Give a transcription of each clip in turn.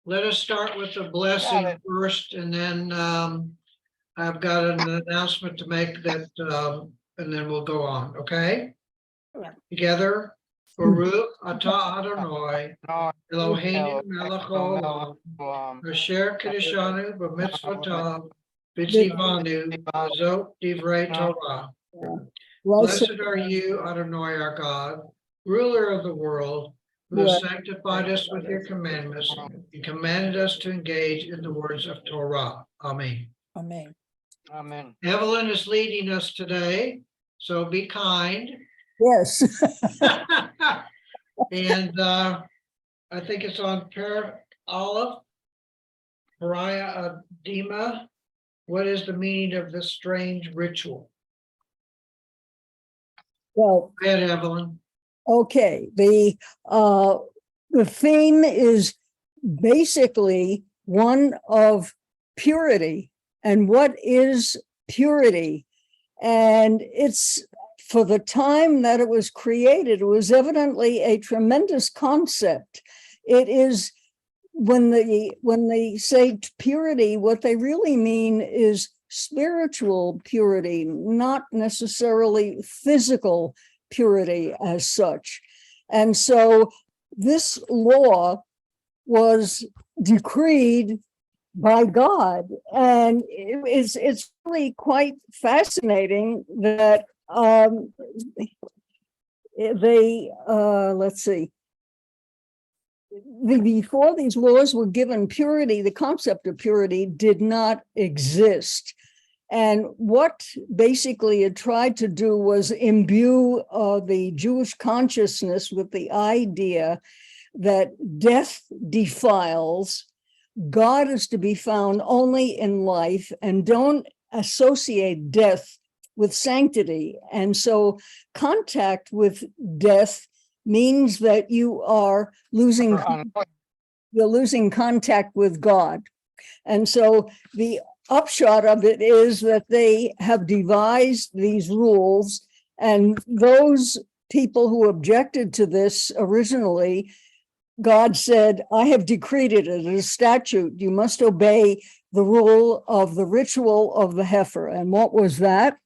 let us start with the blessing first, and then I've got an announcement to make that, and then we'll go on, okay? Yeah. Together, Baruch atah Adonai, Eloheinu melech haolam, asher kiddushanu b'mitzvotav, v'tzivanu b'zot divrei Torah. Blessed are you, Adonai our God, ruler of the world, who has sanctified us with your commandments and commanded us to engage in the words of Torah. Amen. Amen. Amen. Evelyn is leading us today, so be kind. Yes. And I think it's on Olive, Pariah Adema. What is the meaning of this strange ritual? Well, Go ahead, Evelyn. okay. The theme is basically one of purity. And what is purity? And it's, for the time that it was created, it was evidently a tremendous concept. It is, when they say purity, what they really mean is spiritual purity, not necessarily physical purity as such. And so this law was decreed by God. And it's really quite fascinating that let's see, before these laws were given, purity, the concept of purity did not exist. And what basically it tried to do was imbue the Jewish consciousness with the idea that death defiles, God is to be found only in life, and don't associate death with sanctity. And so contact with death means that you are losing contact with God. And so the upshot of it is that they have devised these rules, and those people who objected to this originally, God said, I have decreed it as a statute. You must obey the rule of the ritual of the heifer. And what was that?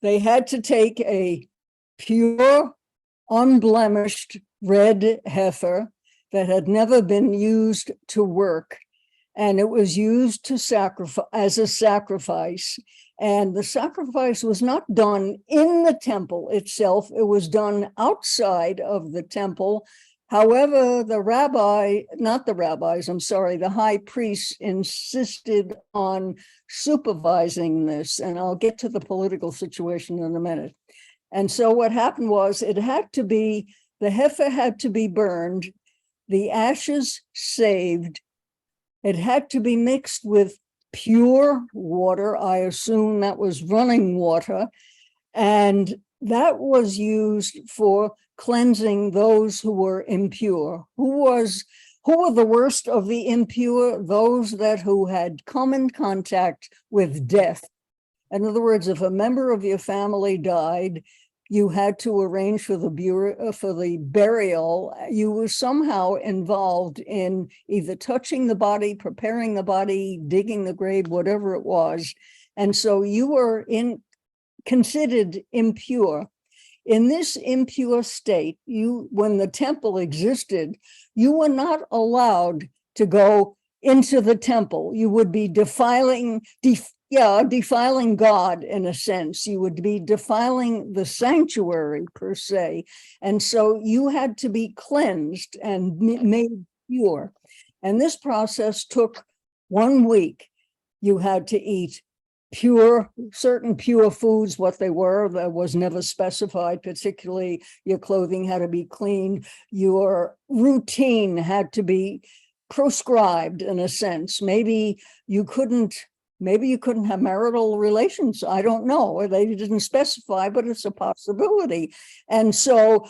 They had to take a pure, unblemished red heifer that had never been used to work. And it was used to sacrifice as a sacrifice. And the sacrifice was not done in the temple itself. It was done outside of the temple. However, the high priest insisted on supervising this. And I'll get to the political situation in a minute. And so what happened was, the heifer had to be burned, the ashes saved. It had to be mixed with pure water. I assume that was running water. And that was used for cleansing those who were impure. Who were the worst of the impure? Those who had come in contact with death. In other words, if a member of your family died, you had to arrange for the burial. You were somehow involved in either touching the body, preparing the body, digging the grave, whatever it was. And so you were considered impure. In this impure state, when the temple existed, you were not allowed to go into the temple. You would be defiling God in a sense. You would be defiling the sanctuary per se. And so you had to be cleansed and made pure. And this process took 1 week. You had to eat certain pure foods. What they were, that was never specified. Particularly, your clothing had to be cleaned. Your routine had to be proscribed in a sense. Maybe you couldn't have marital relations. I don't know, or they didn't specify, but it's a possibility. And so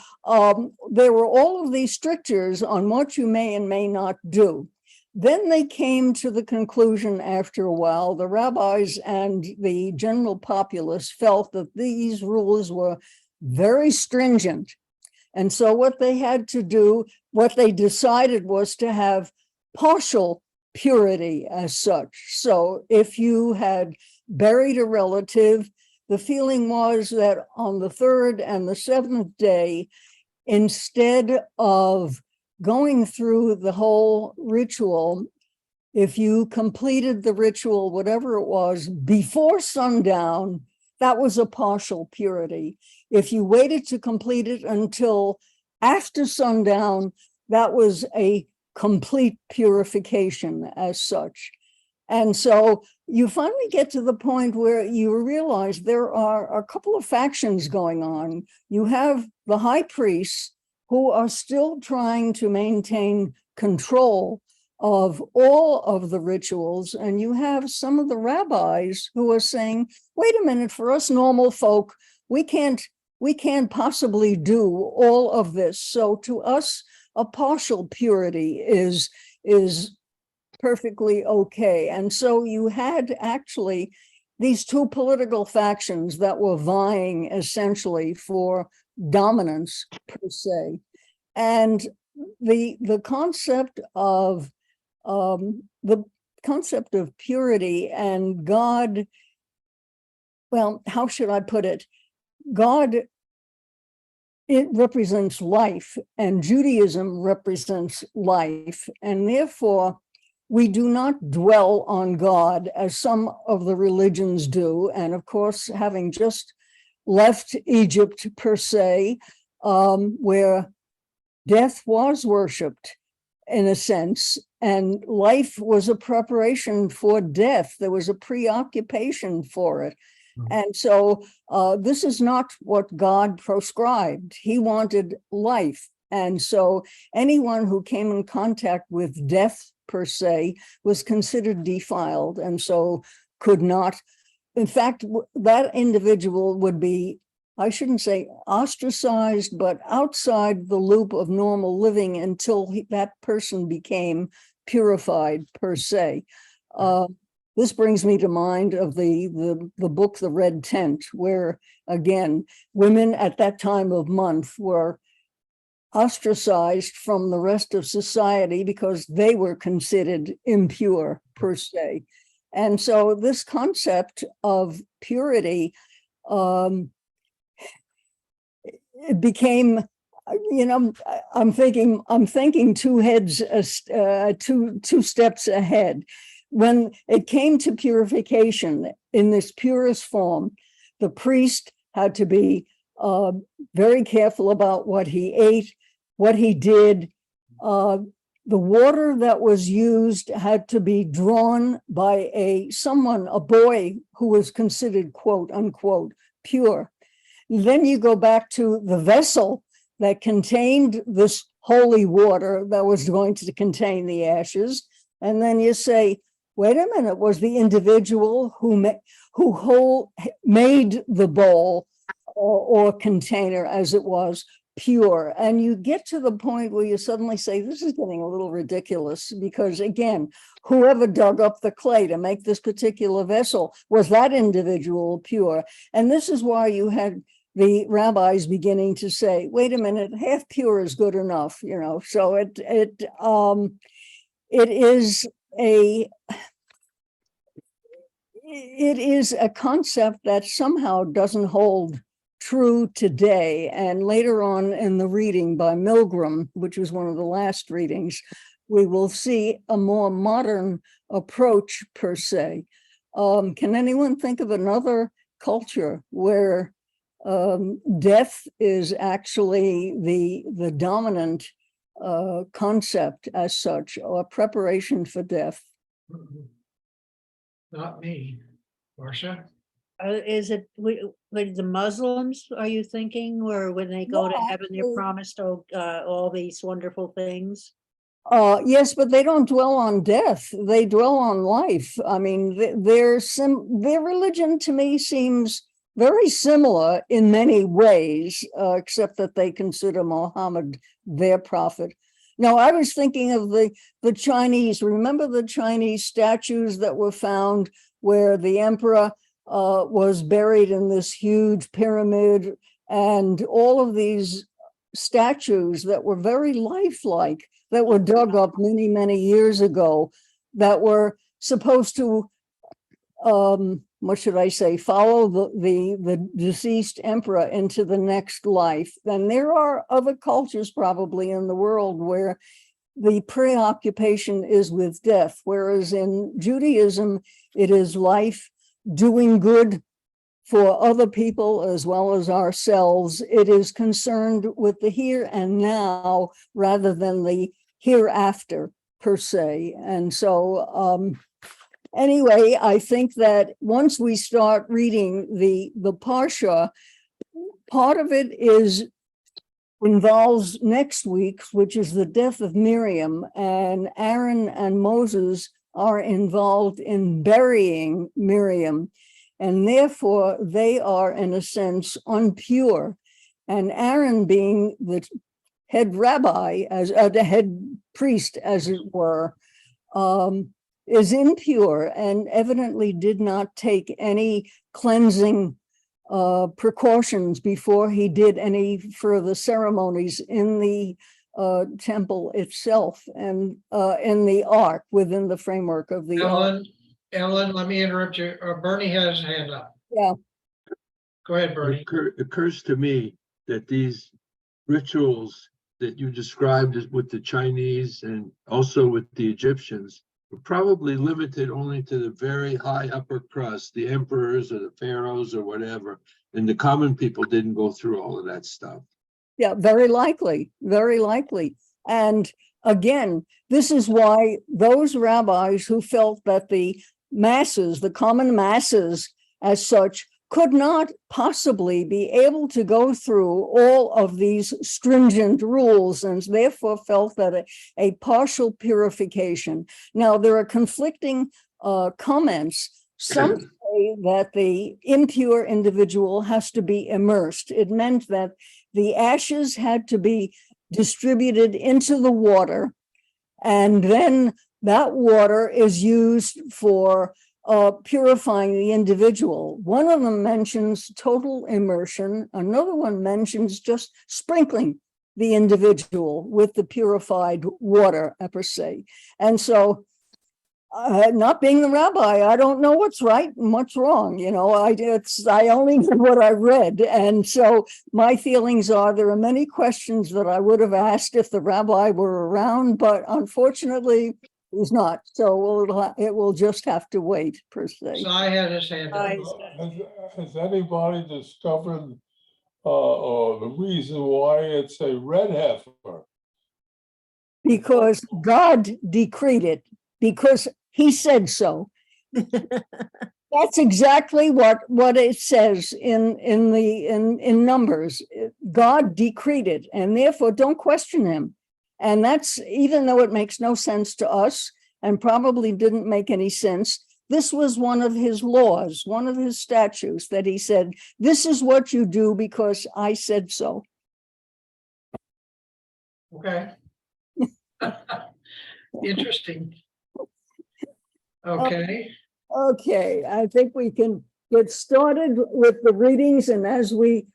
there were all of these strictures on what you may and may not do. Then they came to the conclusion after a while, the rabbis and the general populace felt that these rules were very stringent. And so what they decided was to have partial purity as such. So if you had buried a relative, the feeling was that on the third and the seventh day, instead of going through the whole ritual, if you completed the ritual, whatever it was, before sundown, that was a partial purity. If you waited to complete it until after sundown, that was a complete purification as such. And so you finally get to the point where you realize there are a couple of factions going on. You have the high priests who are still trying to maintain control of all of the rituals, and you have some of the rabbis who are saying, wait a minute, for us normal folk, we can't possibly do all of this. So to us, a partial purity is perfectly okay. And so you had actually these two political factions that were vying essentially for dominance per se. And the concept of purity and God, well, how should I put it? God, it represents life, and Judaism represents life, and therefore we do not dwell on God as some of the religions do. And of course, having just left Egypt per se, where death was worshipped in a sense, and life was a preparation for death. There was a preoccupation for it. And so this is not what God prescribed. He wanted life. And so anyone who came in contact with death per se was considered defiled, and so could not. In fact, that individual would be, I shouldn't say ostracized, but outside the loop of normal living until that person became purified per se. This brings me to mind of the book, The Red Tent, where again, women at that time of month were ostracized from the rest of society because they were considered impure per se. And so this concept of purity, it became, I'm thinking two steps ahead. When it came to purification in this purest form, the priest had to be very careful about what he ate, what he did. The water that was used had to be drawn by a boy who was considered, quote unquote, pure. Then you go back to the vessel that contained this holy water that was going to contain the ashes. And then you say, wait a minute, was the individual who made the bowl or container, as it was, pure? And you get to the point where you suddenly say, this is getting a little ridiculous, because again, whoever dug up the clay to make this particular vessel, was that individual pure? And this is why you had the rabbis beginning to say, wait a minute, half pure is good enough, so it is a concept that somehow doesn't hold true today. And later on in the reading by Milgram, which was one of the last readings, we will see a more modern approach per se. Can anyone think of another culture where death is actually the dominant concept as such, or preparation for death? Not me. Marcia? Is it with the Muslims, are you thinking, or when they go to heaven, they're promised all these wonderful things? Yes, but they don't dwell on death. They dwell on life. I mean, their religion to me seems very similar in many ways, except that they consider Muhammad their prophet. No, I was thinking of the Chinese. Remember the Chinese statues that were found where the emperor was buried in this huge pyramid, and all of these statues that were very lifelike that were dug up many, many years ago that were supposed to, what should I say, follow the deceased emperor into the next life. Then there are other cultures probably in the world where the preoccupation is with death, whereas in Judaism, it is life, doing good for other people as well as ourselves. It is concerned with the here and now rather than the hereafter per se. And so anyway, I think that once we start reading the Parsha, part of it involves next week, which is the death of Miriam, and Aaron and Moses are involved in burying Miriam, and therefore they are in a sense unpure. And Aaron, being the head rabbi, as the head priest, as it were, is impure and evidently did not take any cleansing precautions before he did any further ceremonies in the temple itself and in the ark within the framework of the ark. Ellen, let me interrupt you. Bernie has his hand up. Yeah. Go ahead, Bernie. It occurs to me that these rituals that you described with the Chinese and also with the Egyptians were probably limited only to the very high upper crust, the emperors or the pharaohs or whatever, and the common people didn't go through all of that stuff. Yeah, very likely, very likely. And again, this is why those rabbis who felt that the masses, the common masses as such, could not possibly be able to go through all of these stringent rules and therefore felt that a partial purification. Now, there are conflicting comments. Some say that the impure individual has to be immersed. It meant that the ashes had to be distributed into the water, and then that water is used for purifying the individual. One of them mentions total immersion. Another one mentions just sprinkling the individual with the purified water, per se. And so, not being the rabbi, I don't know what's right and what's wrong. You know, I only know what I read. And so my feelings are there are many questions that I would have asked if the rabbi were around, but unfortunately, he's not. So it will just have to wait, per se. So I had his hand up. Has anybody discovered the reason why it's a red heifer? Because God decreed it, because he said so. That's exactly what it says in Numbers. God decreed it, and therefore don't question him. And that's, even though it makes no sense to us and probably didn't make any sense, this was one of his laws, one of his statutes that he said, this is what you do because I said so. Okay. Interesting. Okay. Okay, I think we can get started with the readings, and as we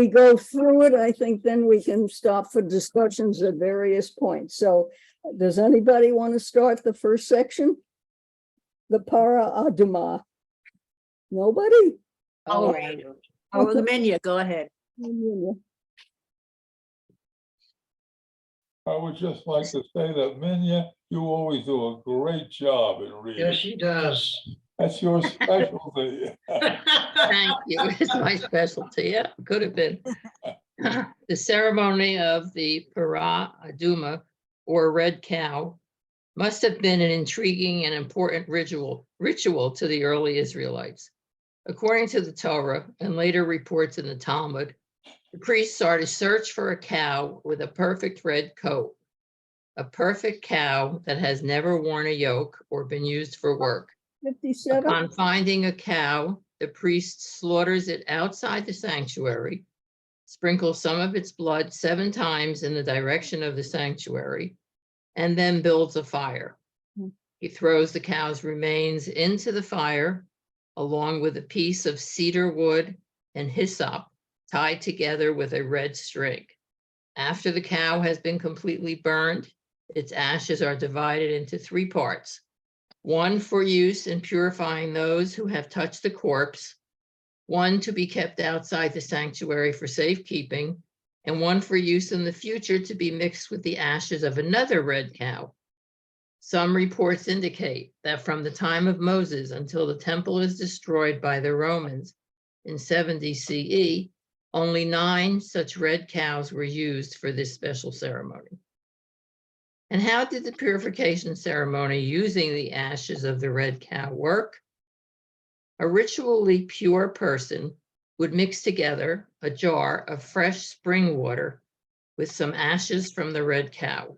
go through it, I think then we can stop for discussions at various points. So does anybody want to start the first section? The Para Aduma. Nobody? All right. Oh, the menu, go ahead. I would just like to say that, Minya, you always do a great job in reading. Yes, she does. That's your specialty. Thank you. It's my specialty. Yeah, could have been. The ceremony of the Para Aduma, or red cow, must have been an intriguing and important ritual to the early Israelites. According to the Torah and later reports in the Talmud, the priests are to search for a cow with a perfect red coat, a perfect cow that has never worn a yoke or been used for work. 57. Upon finding a cow, the priest slaughters it outside the sanctuary, sprinkles some of its blood 7 times in the direction of the sanctuary, and then builds a fire. He throws the cow's remains into the fire, along with a piece of cedar wood and hyssop tied together with a red string. After the cow has been completely burned, its ashes are divided into 3 parts. 1 for use in purifying those who have touched the corpse, 1 to be kept outside the sanctuary for safekeeping, and 1 for use in the future to be mixed with the ashes of another red cow. Some reports indicate that from the time of Moses until the temple is destroyed by the Romans in 70 CE, only 9 such red cows were used for this special ceremony. And how did the purification ceremony using the ashes of the red cow work? A ritually pure person would mix together a jar of fresh spring water with some ashes from the red cow.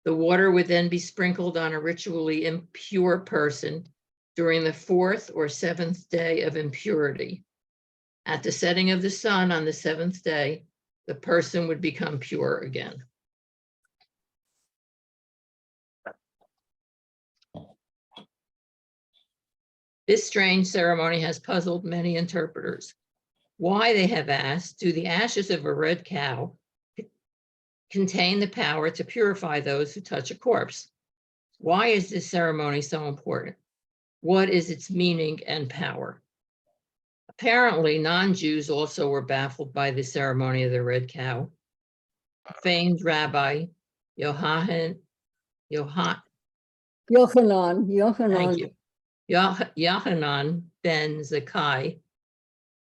The water would then be sprinkled on a ritually impure person during the 4th or 7th day of impurity. At the setting of the sun on the 7th day, the person would become pure again. This strange ceremony has puzzled many interpreters. Why, they have asked, do the ashes of a red cow contain the power to purify those who touch a corpse? Why is this ceremony so important? What is its meaning and power? Apparently, non-Jews also were baffled by the ceremony of the red cow. Famed Rabbi Yohanan, Yochanan. thank you. Yohanan ben Zakkai,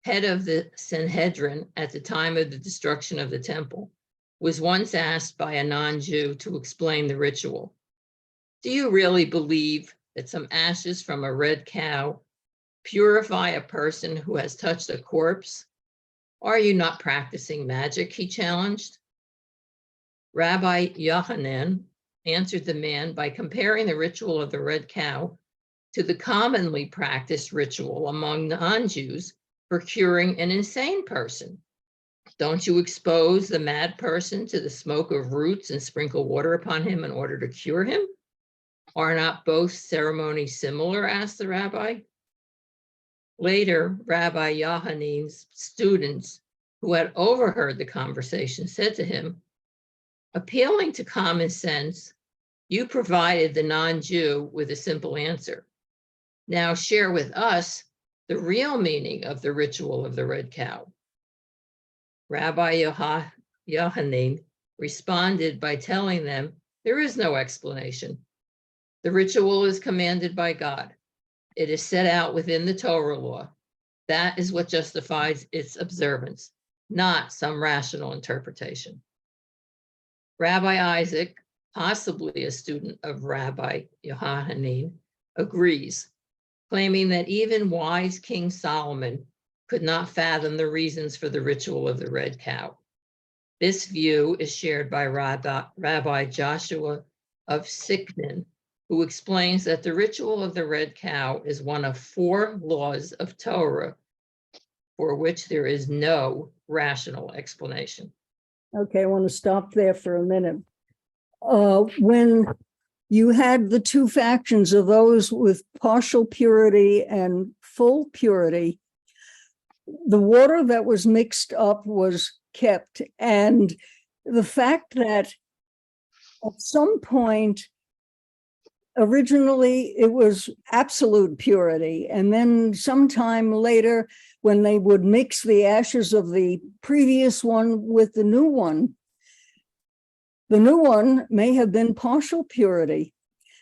head of the Sanhedrin at the time of the destruction of the temple, was once asked by a non-Jew to explain the ritual. Do you really believe that some ashes from a red cow purify a person who has touched a corpse? Are you not practicing magic? He challenged. Rabbi Yohanan answered the man by comparing the ritual of the red cow to the commonly practiced ritual among non-Jews for curing an insane person. Don't you expose the mad person to the smoke of roots and sprinkle water upon him in order to cure him? Are not both ceremonies similar? Asked the rabbi. Later, Rabbi Yohanan's students who had overheard the conversation said to him, appealing to common sense, you provided the non-Jew with a simple answer. Now share with us the real meaning of the ritual of the red cow. Rabbi Yohanan responded by telling them there is no explanation. The ritual is commanded by God. It is set out within the Torah law. That is what justifies its observance, not some rational interpretation. Rabbi Isaac, possibly a student of Rabbi Yohanan, agrees, claiming that even wise King Solomon could not fathom the reasons for the ritual of the red cow. This view is shared by Rabbi Joshua of Siknin, who explains that the ritual of the red cow is one of 4 laws of Torah for which there is no rational explanation. Okay, I want to stop there for a minute. When you had the 2 factions of those with partial purity and full purity, the water that was mixed up was kept. And the fact that at some point, originally it was absolute purity, and then sometime later, when they would mix the ashes of the previous one with the new one may have been partial purity.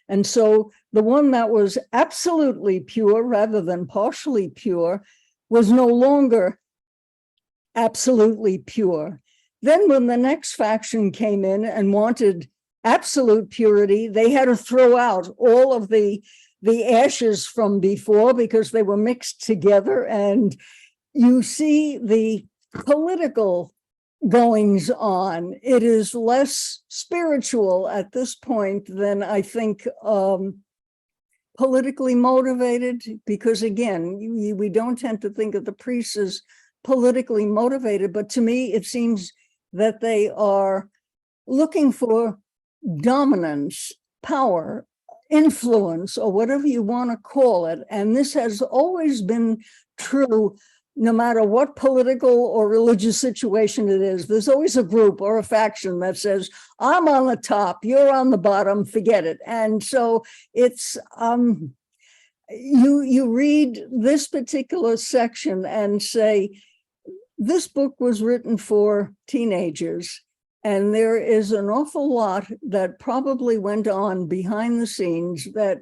And so the one that was absolutely pure rather than partially pure was no longer absolutely pure. Then when the next faction came in and wanted absolute purity, they had to throw out all of the ashes from before because they were mixed together. And you see the political goings on. It is less spiritual at this point than I think politically motivated, because again, we don't tend to think of the priests as politically motivated, but to me, it seems that they are looking for dominance, power, influence, or whatever you want to call it. And this has always been true no matter what political or religious situation it is, there's always a group or a faction that says, I'm on the top, you're on the bottom, forget it. And so it's, you read this particular section and say, this book was written for teenagers, and there is an awful lot that probably went on behind the scenes that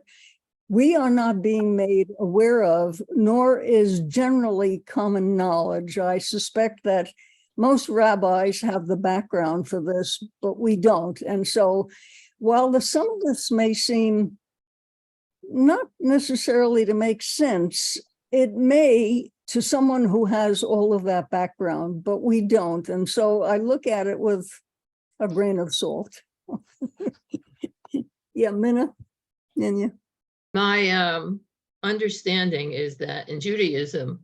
we are not being made aware of, nor is generally common knowledge. I suspect that most rabbis have the background for this, but we don't. And so while some of this may seem not necessarily to make sense, it may to someone who has all of that background, but we don't. And so I look at it with a grain of salt. Yeah, Minna? My understanding is that in Judaism,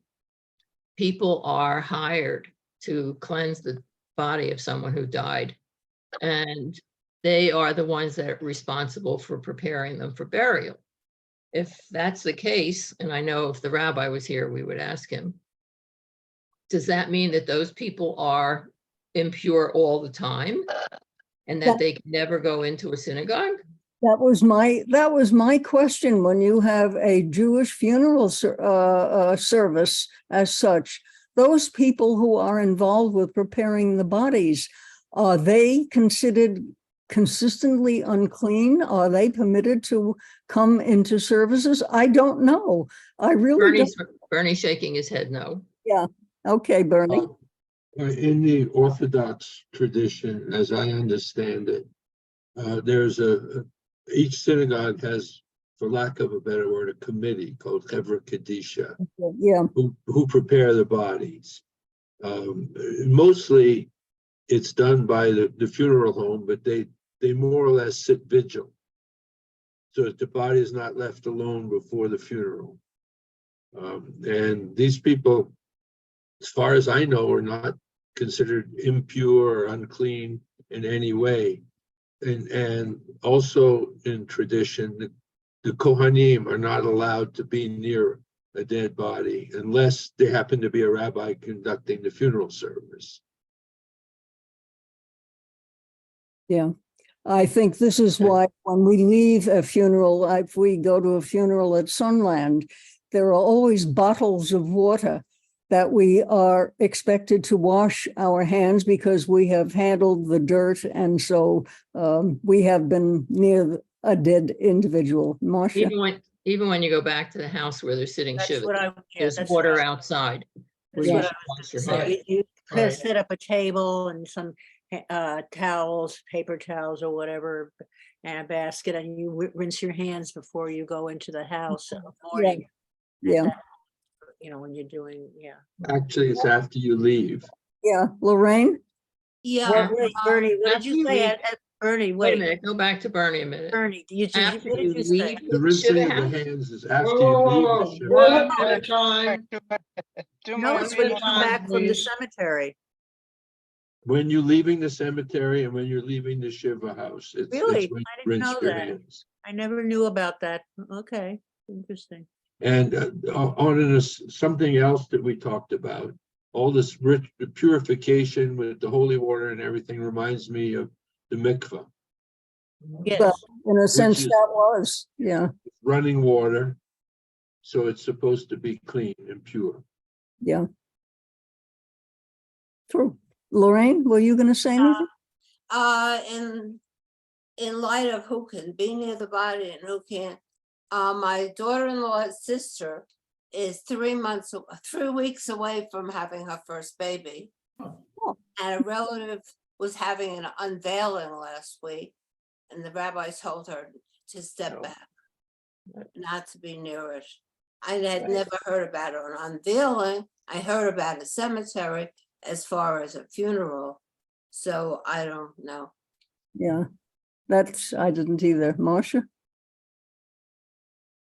people are hired to cleanse the body of someone who died, and they are the ones that are responsible for preparing them for burial. If that's the case, and I know if the rabbi was here, we would ask him, does that mean that those people are impure all the time and that they can never go into a synagogue? That was my question. When you have a Jewish funeral service as such, those people who are involved with preparing the bodies, are they considered consistently unclean? Are they permitted to come into services? I don't know. I really don't. Bernie's shaking his head no. Yeah. Okay, Bernie. In the Orthodox tradition, as I understand it, there's each synagogue has, for lack of a better word, a committee called Chevra Kadisha, Yeah. who prepare the bodies. Mostly it's done by the funeral home, but they more or less sit vigil so that the body is not left alone before the funeral. And these people, as far as I know, are not considered impure or unclean in any way. And also in tradition, the Kohanim are not allowed to be near a dead body unless they happen to be a rabbi conducting the funeral service. Yeah. I think this is why when we leave a funeral, if we go to a funeral at Sunland, there are always bottles of water that we are expected to wash our hands because we have handled the dirt. And so we have been near a dead individual. Marcia? Even when you go back to the house where they're sitting That's shiva, what I, yeah, there's that's water what I- outside. that's where what you I should was wash your gonna say. hands. You Right. set up a table and some towels, paper towels or whatever, and a basket, and you rinse your hands before you go into the house in the morning. Yeah. You know, when you're doing, yeah. Actually, it's after you leave. Yeah. Lorraine? Yeah, wait, Bernie, what did after you you say? leave- Bernie, Wait a wait, minute, go back to Bernie a minute. Bernie, After what you did you say? leave The the rinsing shiva of the house, hands is Whoa, after whoa, you whoa, leave whoa, the shiva. one at a time. No, it's when you come back from the please. cemetery. When you're leaving the cemetery and when you're leaving the shiva house, it's Really? when I you didn't rinse know your that. hands. I never knew about that. Okay, interesting. And something else that we talked about, all this rich the purification with the holy water and everything reminds me of the mikvah, Yes, Well, in a sense, is- that was, yeah. running water. So it's supposed to be clean and pure. Yeah. True. Lorraine, were you going to say anything? In light of who can be near the body and who can't, my daughter-in-law's sister is 3 weeks away from having her first baby. Oh. And a relative was having an unveiling last week, and the rabbi told her to step back, not to be near it. I had never heard about an unveiling. I heard about a cemetery as far as a funeral. So I don't know. Yeah. I didn't either. Marcia?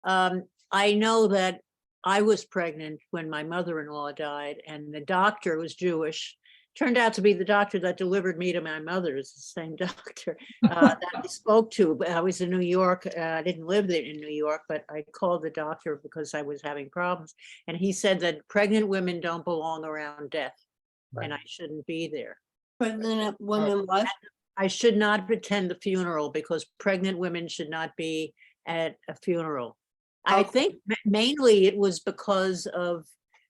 I know that I was pregnant when my mother-in-law died, and the doctor was Jewish, turned out to be the doctor that delivered me to my mother. It's the same doctor that I spoke to. But I was in New York. I didn't live there in New York, but I called the doctor because I was having problems. And he said that pregnant women don't belong around death and I shouldn't be there. Pregnant women, what? I should not attend the funeral because pregnant women should not be at a funeral. I think mainly it was because of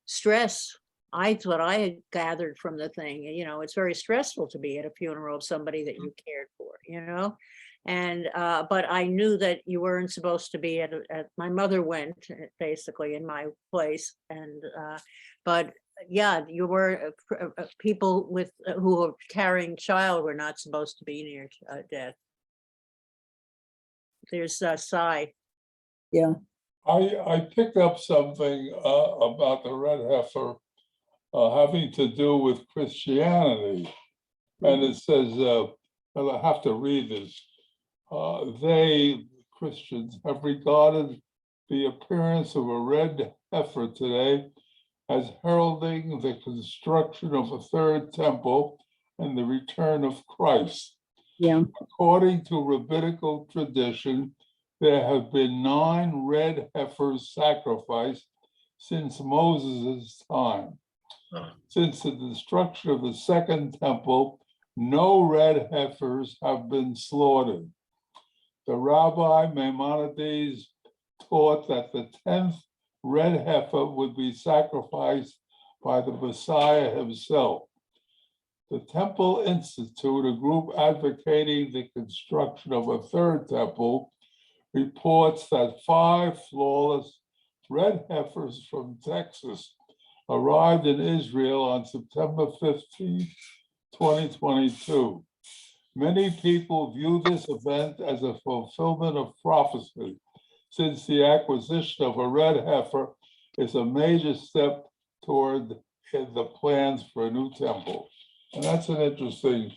stress. I thought I had gathered from the thing, you know, it's very stressful to be at a funeral of somebody that you cared for, you know? And, but I knew that you weren't supposed to be at my mother went basically in my place. And, but yeah, you were, people with, who were carrying child were not supposed to be near death. There's Cy. Yeah. I picked up something about the red heifer having to do with Christianity. And it says, and I have to read this, they, Christians, have regarded the appearance of a red heifer today as heralding the construction of a third temple and the return of Christ. Yeah. According to rabbinical tradition, there have been 9 red heifers sacrificed since Moses' time. Since the destruction of the second temple, no red heifers have been slaughtered. The rabbi Maimonides taught that the 10th red heifer would be sacrificed by the Messiah himself. The Temple Institute, a group advocating the construction of a third temple, reports that 5 flawless red heifers from Texas arrived in Israel on September 15, 2022. Many people view this event as a fulfillment of prophecy, since the acquisition of a red heifer is a major step toward the plans for a new temple. And that's an interesting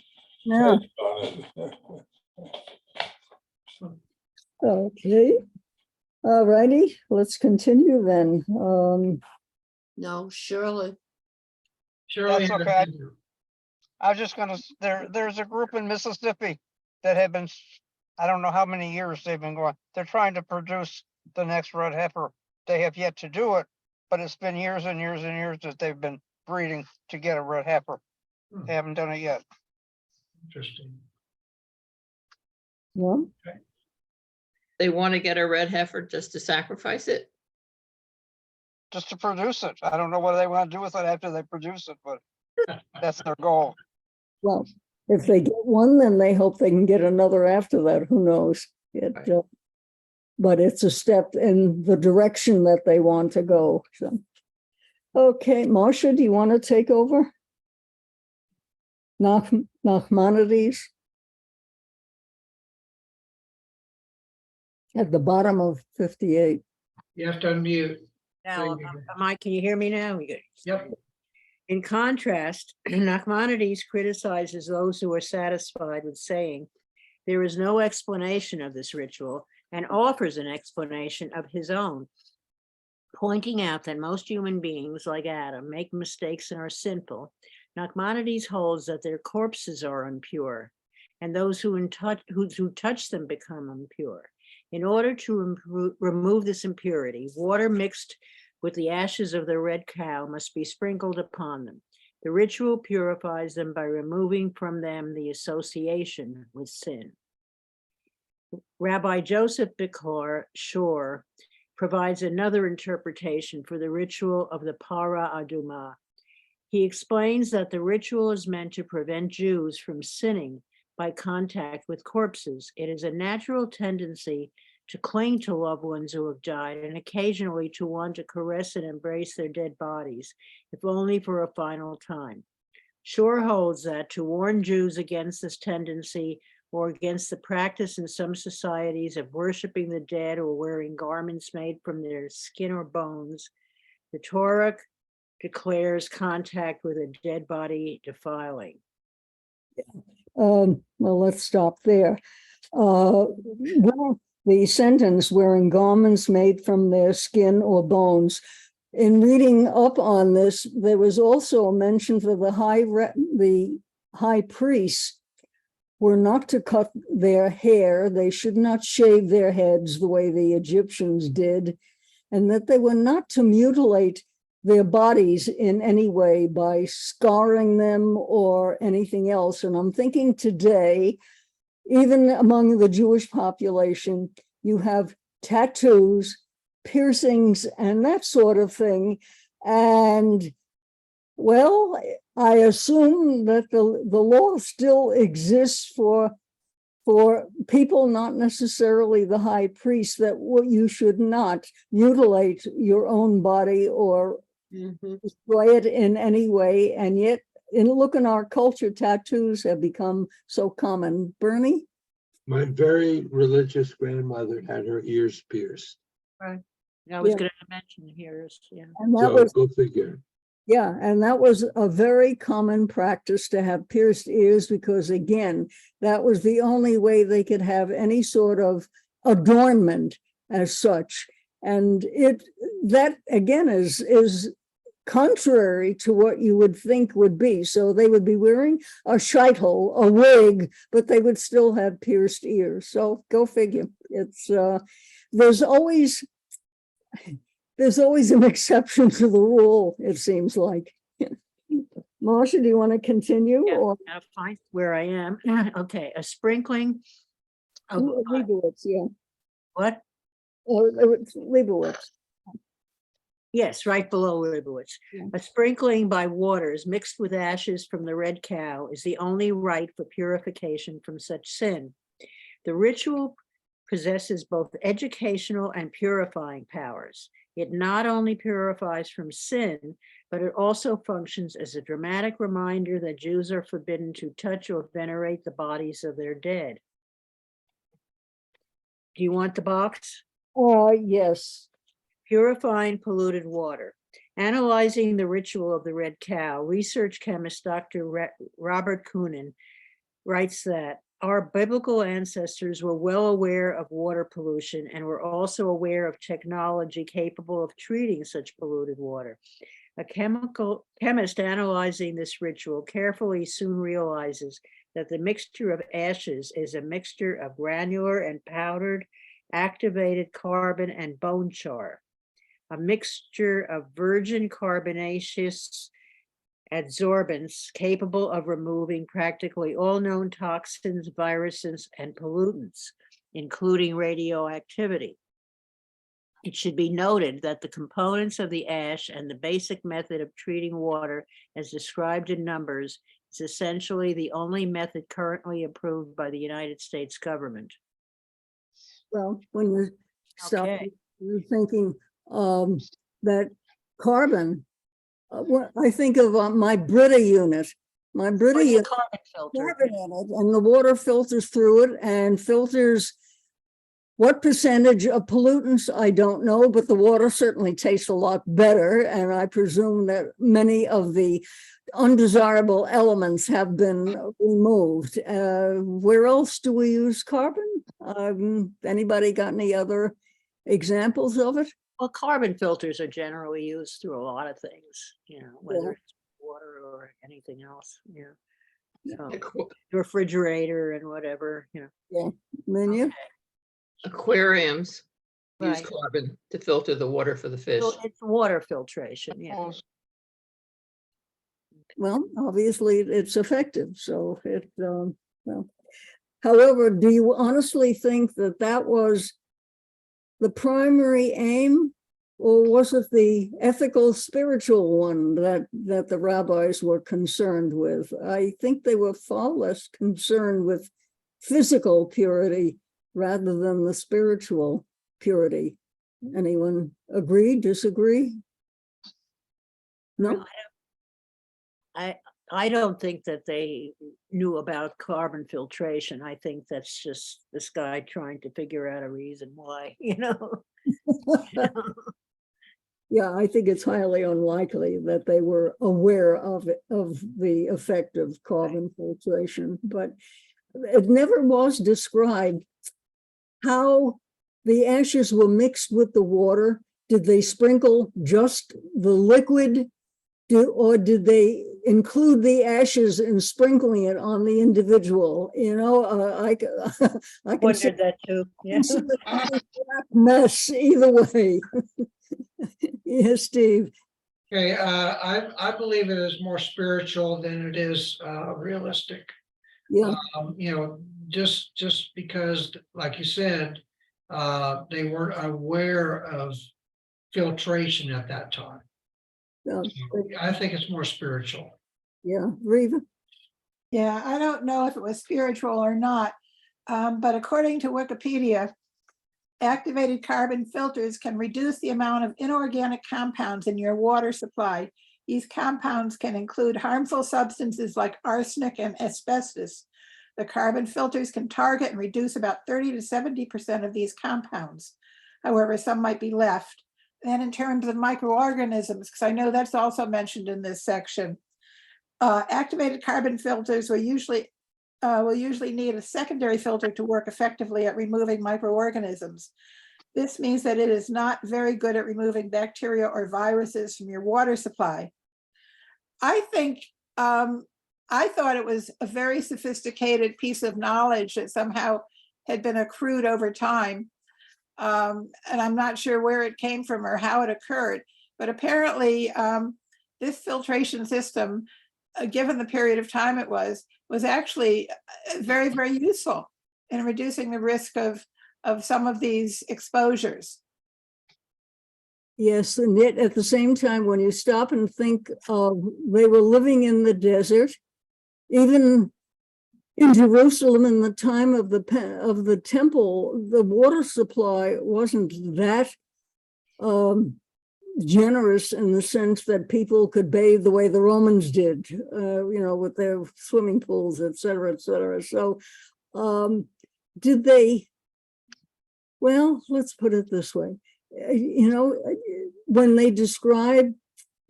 take on it. Okay. All righty, let's continue then. No, Shirley. Shirley That's had a okay. hand. I was just gonna, there's a group in Mississippi that have been, I don't know how many years they've been going. They're trying to produce the next red heifer. They have yet to do it, but it's been years and years and years that they've been breeding to get a red heifer. They haven't done it yet. Interesting. Yeah. They want to get a red heifer just to sacrifice it. Just to produce it. I don't know what they want to do with it after they produce it, but that's their goal. Well, if they get one, then they hope they can get another after that. Who knows? But it's a step in the direction that they want to go. So, okay, Marcia, do you want to take over? Nachmanides? At the bottom of 58. You have to unmute. Now, There you go. Mike, can you hear me now? Good. Yep. In contrast, Nachmanides criticizes those who are satisfied with saying there is no explanation of this ritual and offers an explanation of his own, pointing out that most human beings, like Adam, make mistakes and are sinful. Nachmanides holds that their corpses are impure, and those who touch them become impure. In order to remove this impurity, water mixed with the ashes of the red cow must be sprinkled upon them. The ritual purifies them by removing from them the association with sin. Rabbi Joseph Bikor Shor provides another interpretation for the ritual of the Para Aduma. He explains that the ritual is meant to prevent Jews from sinning by contact with corpses. It is a natural tendency to cling to loved ones who have died and occasionally to want to caress and embrace their dead bodies, if only for a final time. Shor holds that to warn Jews against this tendency or against the practice in some societies of worshiping the dead or wearing garments made from their skin or bones, the Torah declares contact with a dead body defiling. Well, let's stop there. Well, the sentence wearing garments made from their skin or bones in reading up on this, there was also a mention for the high priests were not to cut their hair. They should not shave their heads the way the Egyptians did, and that they were not to mutilate their bodies in any way by scarring them or anything else. And I'm thinking today, even among the Jewish population, you have tattoos, piercings, and that sort of thing. And well, I assume that the law still exists for people, not necessarily the high priest, that you should not mutilate your own body or destroy it in any way. And yet, look in our culture, tattoos have become so common. Bernie? My very religious grandmother had her ears pierced. Right. I was Yeah. going to mention here, yeah. And that So was, go figure. yeah, and that was a very common practice to have pierced ears, because again, that was the only way they could have any sort of adornment as such. And that again is contrary to what you would think would be. So they would be wearing a sheitel, a wig, but they would still have pierced ears. So go figure. It's there's always an exception to the rule, it seems like. Marcia, do you want to continue? Yeah, Or I'll find where I am. Okay, a sprinkling of Leibowitz, yeah. what? Or Leibowitz. Yes, right below Leibowitz. Yeah. A sprinkling by waters mixed with ashes from the red cow is the only rite for purification from such sin. The ritual possesses both educational and purifying powers. It not only purifies from sin, but it also functions as a dramatic reminder that Jews are forbidden to touch or venerate the bodies of their dead. Do you want the box? Yes. Purifying polluted water. Analyzing the ritual of the red cow, research chemist Dr. Robert Kunin writes that our biblical ancestors were well aware of water pollution and were also aware of technology capable of treating such polluted water. A chemist analyzing this ritual carefully soon realizes that the mixture of ashes is a mixture of granular and powdered activated carbon and bone char, a mixture of virgin carbonaceous adsorbents capable of removing practically all known toxins, viruses, and pollutants, including radioactivity. It should be noted that the components of the ash and the basic method of treating water as described in numbers is essentially the only method currently approved by the United States government. Well, when you stop, Okay. you're thinking that carbon, I think of my Brita unit. My Brita What's a unit, carbon filter? carbon in it, and the water filters through it and filters what percentage of pollutants, I don't know, but the water certainly tastes a lot better. And I presume that many of the undesirable elements have been removed. Where else do we use carbon? Anybody got any other examples of it? Well, carbon filters are generally used through a lot of things, whether Yeah. it's water or anything else, So, Aqu- refrigerator and whatever, Menu? Okay. Aquariums use Right. carbon to filter the water for the fish. So it's water filtration, yeah. Well, Well, obviously it's effective, so well. However, do you honestly think that that was the primary aim, or was it the ethical, spiritual one that the rabbis were concerned with? I think they were far less concerned with physical purity rather than the spiritual purity. Anyone agree, disagree? No? I don't think that they knew about carbon filtration. I think that's just this guy trying to figure out a reason why, Yeah, I think it's highly unlikely that they were aware of it, of the effect of carbon filtration, but it never was described how the ashes were mixed with the water did they sprinkle just the liquid? Or did they include the ashes in sprinkling it on the individual? You know, I can see Wondered that too. Yeah. a mess either way. Yes, Steve. Okay, I believe it is more spiritual than it is realistic. Yeah, You know, just because, like you said, they weren't aware of filtration at that time. yeah, I think it's more spiritual. yeah. Reva? Yeah, I don't know if it was spiritual or not, but according to Wikipedia, activated carbon filters can reduce the amount of inorganic compounds in your water supply. These compounds can include harmful substances like arsenic and asbestos. The carbon filters can target and reduce about 30 to 70% of these compounds. However, some might be left. And in terms of microorganisms, because I know that's also mentioned in this section, activated carbon filters will usually need a secondary filter to work effectively at removing microorganisms. This means that it is not very good at removing bacteria or viruses from your water supply. I think, I thought it was a very sophisticated piece of knowledge that somehow had been accrued over time. And I'm not sure where it came from or how it occurred, but apparently this filtration system, given the period of time it was actually very, very useful in reducing the risk of some of these exposures. Yes, and yet at the same time, when you stop and think of, they were living in the desert, even in Jerusalem in the time of the temple, the water supply wasn't that generous in the sense that people could bathe the way the Romans did, you know, with their swimming pools, et cetera, et cetera. So did they, well, let's put it this way, you know, when they describe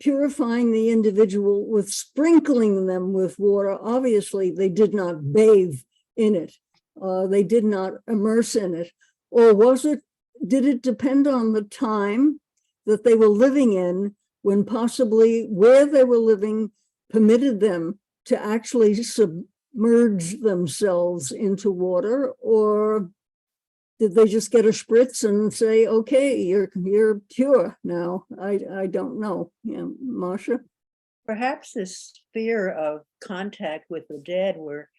purifying the individual with sprinkling them with water, obviously they did not bathe in it. They did not immerse in it. Or did it depend on the time that they were living in, when possibly where they were living permitted them to actually submerge themselves into water? Or did they just get a spritz and say, okay, you're pure now? I don't know. Yeah, Marcia? Perhaps this fear of contact with the dead, were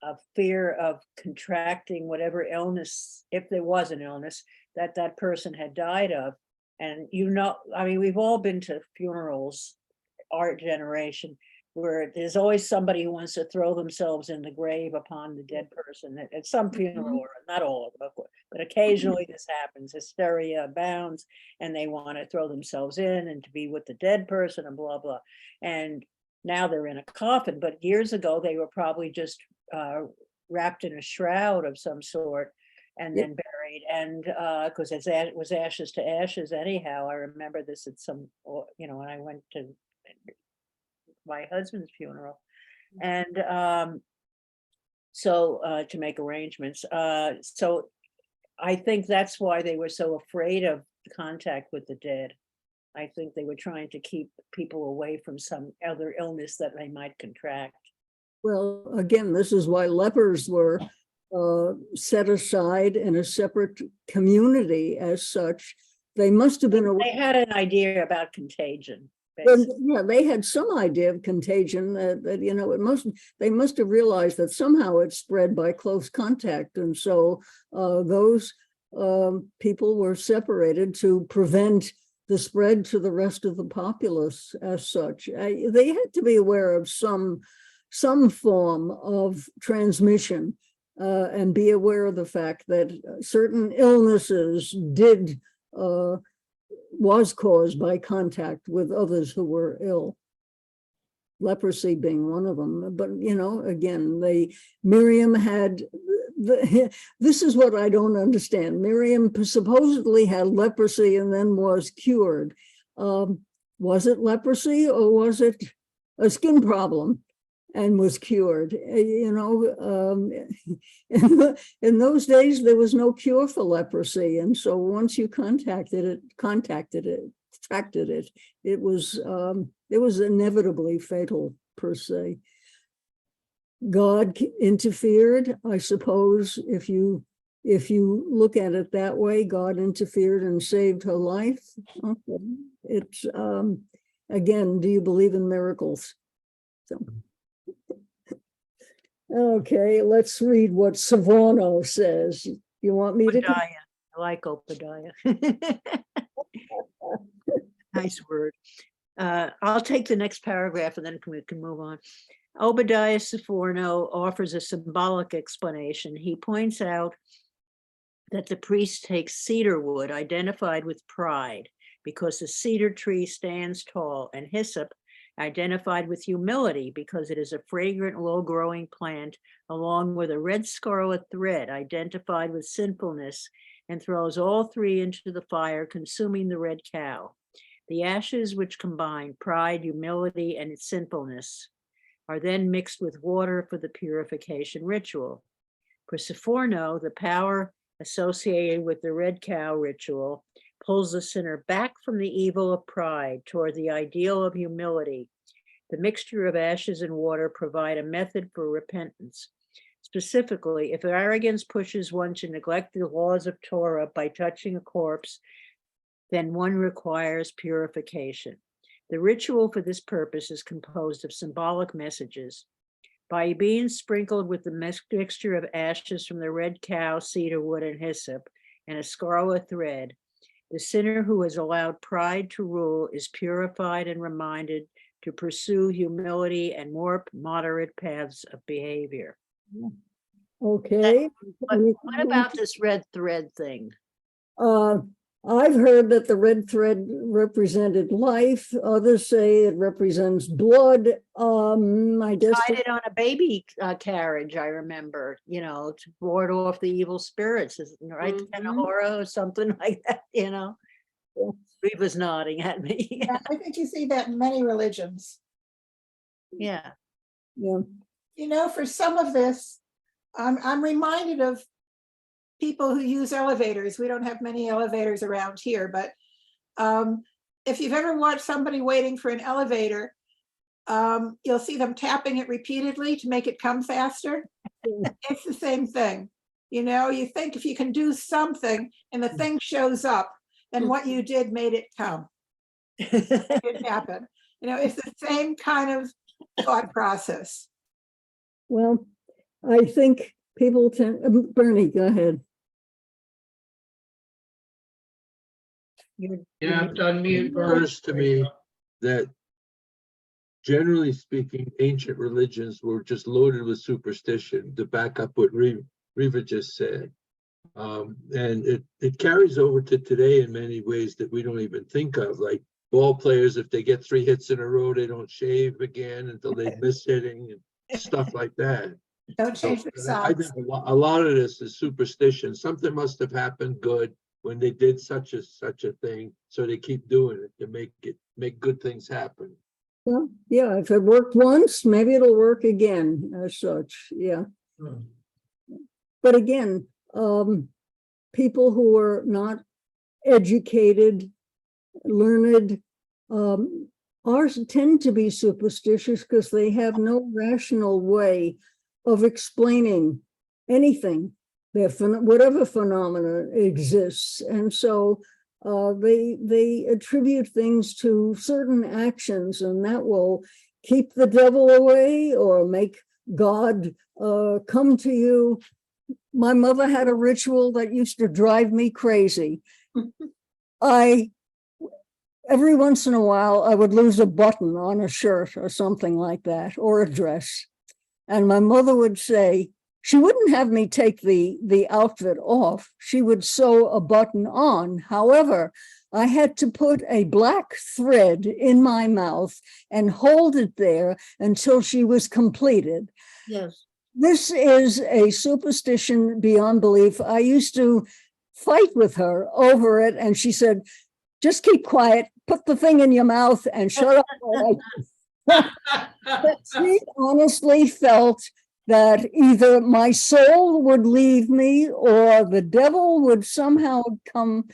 a fear of contracting whatever illness, if there was an illness, that that person had died of. And you know, I mean, we've all been to funerals, our generation, where there's always somebody who wants to throw themselves in the grave upon the dead person at some funeral, or not all of them, but occasionally this happens. Hysteria abounds, and they want to throw themselves in and to be with the dead person and blah, blah. And now they're in a coffin, but years ago, they were probably just wrapped in a shroud of some sort and then buried. And because it was ashes to ashes anyhow. I remember this at some, you know, when I went to my husband's funeral, and so to make arrangements. So I think that's why they were so afraid of contact with the dead. I think they were trying to keep people away from some other illness that they might contract. Well, again, this is why lepers were set aside in a separate community as such. They must have been. They had an idea about contagion. Yeah, they had some idea of contagion that you know, they must have realized that somehow it spread by close contact. And so those people were separated to prevent the spread to the rest of the populace as such. They had to be aware of some form of transmission and be aware of the fact that certain illnesses was caused by contact with others who were ill. Leprosy being one of them. But, you know, again, Miriam had, this is what I don't understand. Miriam supposedly had leprosy and then was cured. Was it leprosy or was it a skin problem? and was cured. In those days, there was no cure for leprosy. And so once you contacted it, it was inevitably fatal per se. God interfered, I suppose, if you look at it that way. God interfered and saved her life. Okay. It's again, do you believe in miracles? So, okay, let's read what Savorno says. You want me to? Obadiah. I like Obadiah. Nice word. I'll take the next paragraph and then we can move on. Obadiah Savorno offers a symbolic explanation. He points out that the priest takes cedar wood identified with pride because the cedar tree stands tall, and hyssop identified with humility because it is a fragrant, low-growing plant, along with a red scarlet thread identified with sinfulness, and throws all three into the fire, consuming the red cow. The ashes, which combine pride, humility, and its sinfulness, are then mixed with water for the purification ritual. For Savorno, the power associated with the red cow ritual pulls the sinner back from the evil of pride toward the ideal of humility. The mixture of ashes and water provide a method for repentance. Specifically, if arrogance pushes one to neglect the laws of Torah by touching a corpse, then one requires purification. The ritual for this purpose is composed of symbolic messages. By being sprinkled with the mixture of ashes from the red cow, cedar wood, and hyssop, and a scarlet thread, the sinner who has allowed pride to rule is purified and reminded to pursue humility and more moderate paths of behavior. Okay. What about this red thread thing? I've heard that the red thread represented life. Others say it represents blood. I guess Tied it on a baby carriage, I remember, to ward off the evil spirits, right? Or something like that, He was nodding at me. Yeah, I think you see that in many religions. Yeah. Yeah. For some of this, I'm reminded of people who use elevators. We don't have many elevators around here, but if you've ever watched somebody waiting for an elevator, you'll see them tapping it repeatedly to make it come faster. It's the same thing. You think if you can do something and the thing shows up, then what you did made it come. It happen. It's the same kind of thought process. Well, I think people tend, Bernie, go ahead. You have to unmute. It occurs to me that generally speaking, ancient religions were just loaded with superstition, to back up what Riva just said. And it carries over to today in many ways that we don't even think of, like ball players, if they get 3 hits in a row, they don't shave again until they miss hitting and stuff like that. Don't change the So I think a lot of this is superstition. Something must have happened good when they did such a thing, so they keep doing it to make good things happen. Well, yeah, if it worked once, maybe it'll work again as such. Yeah. But again, people who are not educated, learned, tend to be superstitious because they have no rational way of explaining anything, whatever phenomena exists. And so they attribute things to certain actions, and that will keep the devil away or make God come to you. My mother had a ritual that used to drive me crazy. Every once in a while, I would lose a button on a shirt or something like that, or a dress. And my mother would say, she wouldn't have me take the outfit off. She would sew a button on. However, I had to put a black thread in my mouth and hold it there until she was completed. Yes. This is a superstition beyond belief. I used to fight with her over it, and she said, just keep quiet, put the thing in your mouth and shut up. But she honestly felt that either my soul would leave me or the devil would somehow come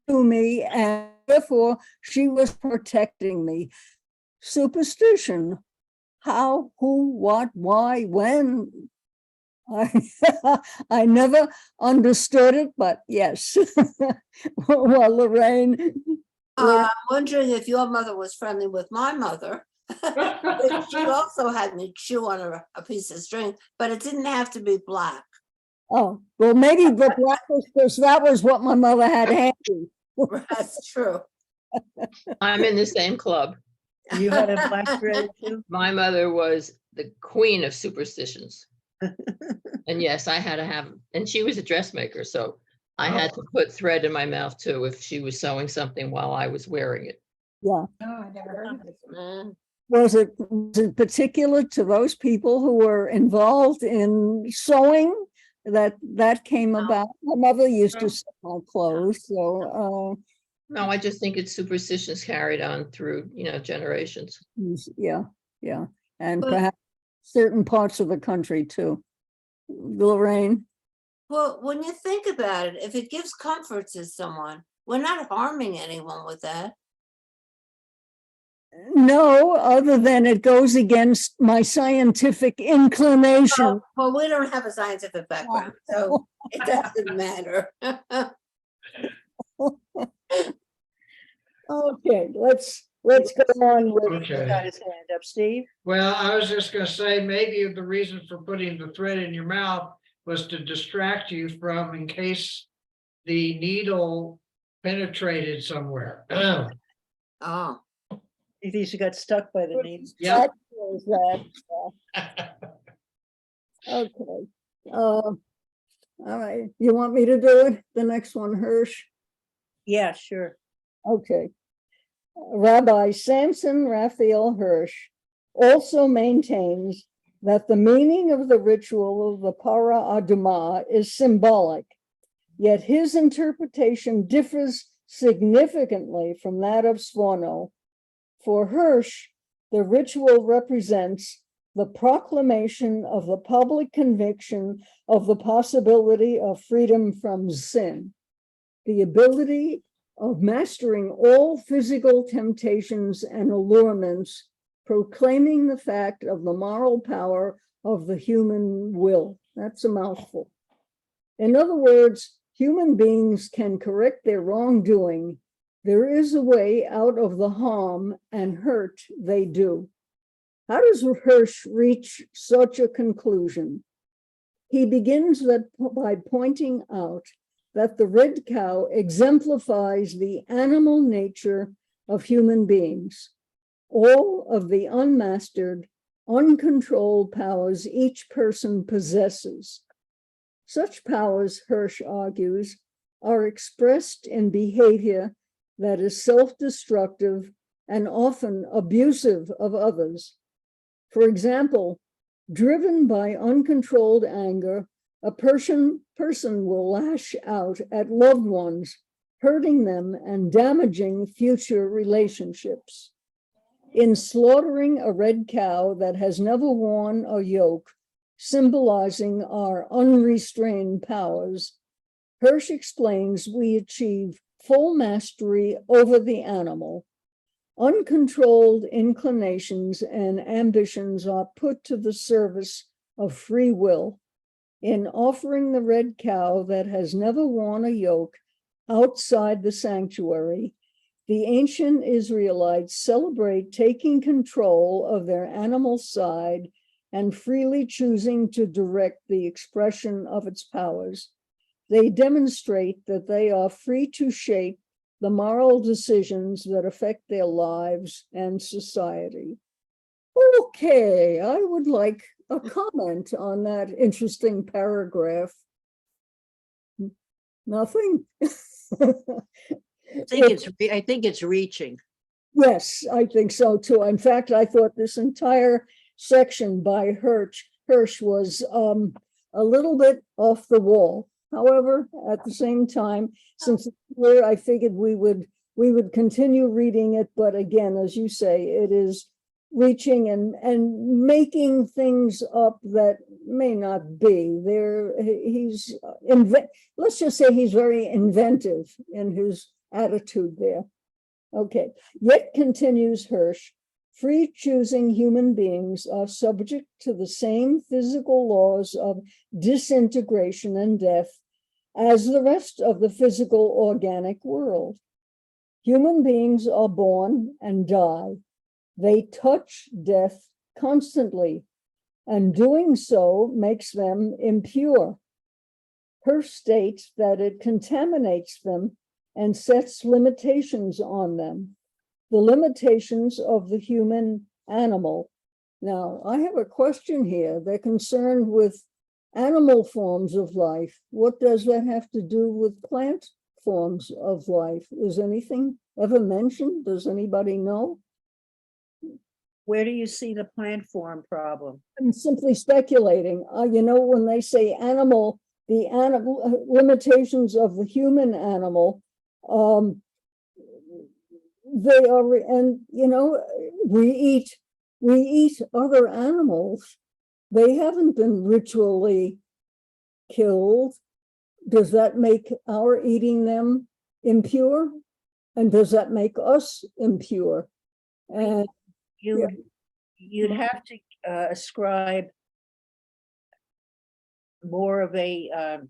to me, and therefore she was protecting me. Superstition. How, who, what, why, when? I never understood it, but yes. Well, Lorraine. I'm wondering if your mother was friendly with my mother. She also had me chew on a piece of string, but it didn't have to be black. Oh, well, maybe the black was because that was what my mother had handy. That's true. I'm in the same club. You had a black thread too? My mother was the queen of superstitions. And yes, I had to have, and she was a dressmaker, so I had to put thread in my mouth too if she was sewing something while I was wearing it. Yeah. Oh, I never heard of it. Was it particular to those people who were involved in sewing that came about? My mother used to sew my clothes, so No, I just think it's superstitions carried on through, generations. yeah, and But- perhaps certain parts of the country too. Lorraine? Well, when you think about it, if it gives comfort to someone, we're not harming anyone with that. No, other than it goes against my scientific inclination. Well, we don't have a scientific background, so it doesn't matter. Okay, let's go on with. Okay. Got his hand up, Steve? Well, I was just gonna say, maybe the reason for putting the thread in your mouth was to distract you from, in case the needle penetrated somewhere. Oh, He thinks you got stuck by the knees. Yeah. That was that. Okay. All right. You want me to do it? The next one, Hirsch? Yeah, sure. Okay. Rabbi Samson Raphael Hirsch also maintains that the meaning of the ritual of the Para Adumah is symbolic, yet his interpretation differs significantly from that of Sforno. For Hirsch, the ritual represents the proclamation of the public conviction of the possibility of freedom from sin, the ability of mastering all physical temptations and allurements, proclaiming the fact of the moral power of the human will. That's a mouthful. In other words, human beings can correct their wrongdoing. There is a way out of the harm and hurt they do. How does Hirsch reach such a conclusion? He begins by pointing out that the red cow exemplifies the animal nature of human beings, all of the unmastered, uncontrolled powers each person possesses. Such powers, Hirsch argues, are expressed in behavior that is self-destructive and often abusive of others. For example, driven by uncontrolled anger, a person will lash out at loved ones, hurting them and damaging future relationships. In slaughtering a red cow that has never worn a yoke, symbolizing our unrestrained powers, Hirsch explains we achieve full mastery over the animal. Uncontrolled inclinations and ambitions are put to the service of free will. In offering the red cow that has never worn a yoke outside the sanctuary, the ancient Israelites celebrate taking control of their animal side and freely choosing to direct the expression of its powers. They demonstrate that they are free to shape the moral decisions that affect their lives and society. Okay, I would like a comment on that interesting paragraph. Nothing? I think it's reaching. Yes, I think so too. In fact, I thought this entire section by Hirsch was a little bit off the wall. However, at the same time, since it's here, I figured we would continue reading it. But again, as you say, it is reaching and making things up that may not be there. Let's just say he's very inventive in his attitude there. Okay, yet continues Hirsch, free choosing human beings are subject to the same physical laws of disintegration and death as the rest of the physical organic world. Human beings are born and die. They touch death constantly, and doing so makes them impure. Hirsch states that it contaminates them and sets limitations on them, the limitations of the human animal. Now, I have a question here. They're concerned with animal forms of life. What does that have to do with plant forms of life? Is anything ever mentioned? Does anybody know? Where do you see the plant form problem? I'm simply speculating. When they say animal, the animal limitations of the human animal, they are, and we eat other animals. They haven't been ritually killed. Does that make our eating them impure? And does that make us impure? And You'd have to ascribe more of a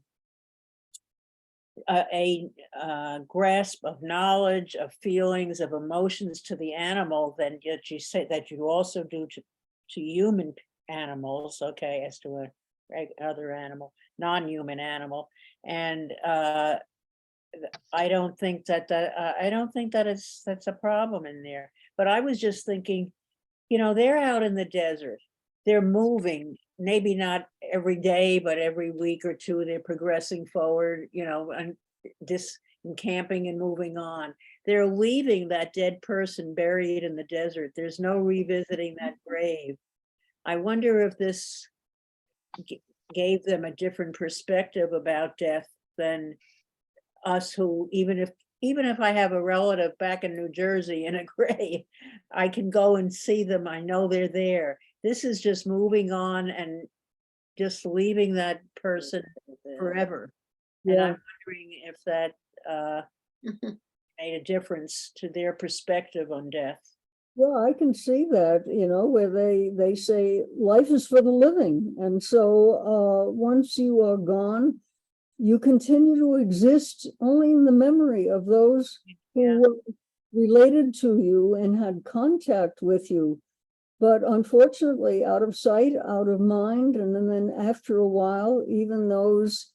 grasp of knowledge, of feelings, of emotions to the animal than you say that you also do to human animals, okay, as to another animal, non-human animal. And I don't think that's a problem in there. But I was just thinking, they're out in the desert. They're moving, maybe not every day, but every week or two, they're progressing forward, and camping and moving on. They're leaving that dead person buried in the desert. There's no revisiting that grave. I wonder if this gave them a different perspective about death than us, who even if I have a relative back in New Jersey in a grave, I can go and see them. I know they're there. This is just moving on and just leaving that person forever. And I'm wondering if that made a difference to their perspective on death. Well, I can see that, where they say life is for the living. And so once you are gone, you continue to exist only in the memory of those who were related to you and had contact with you. But unfortunately, out of sight, out of mind, and then after a while, even those,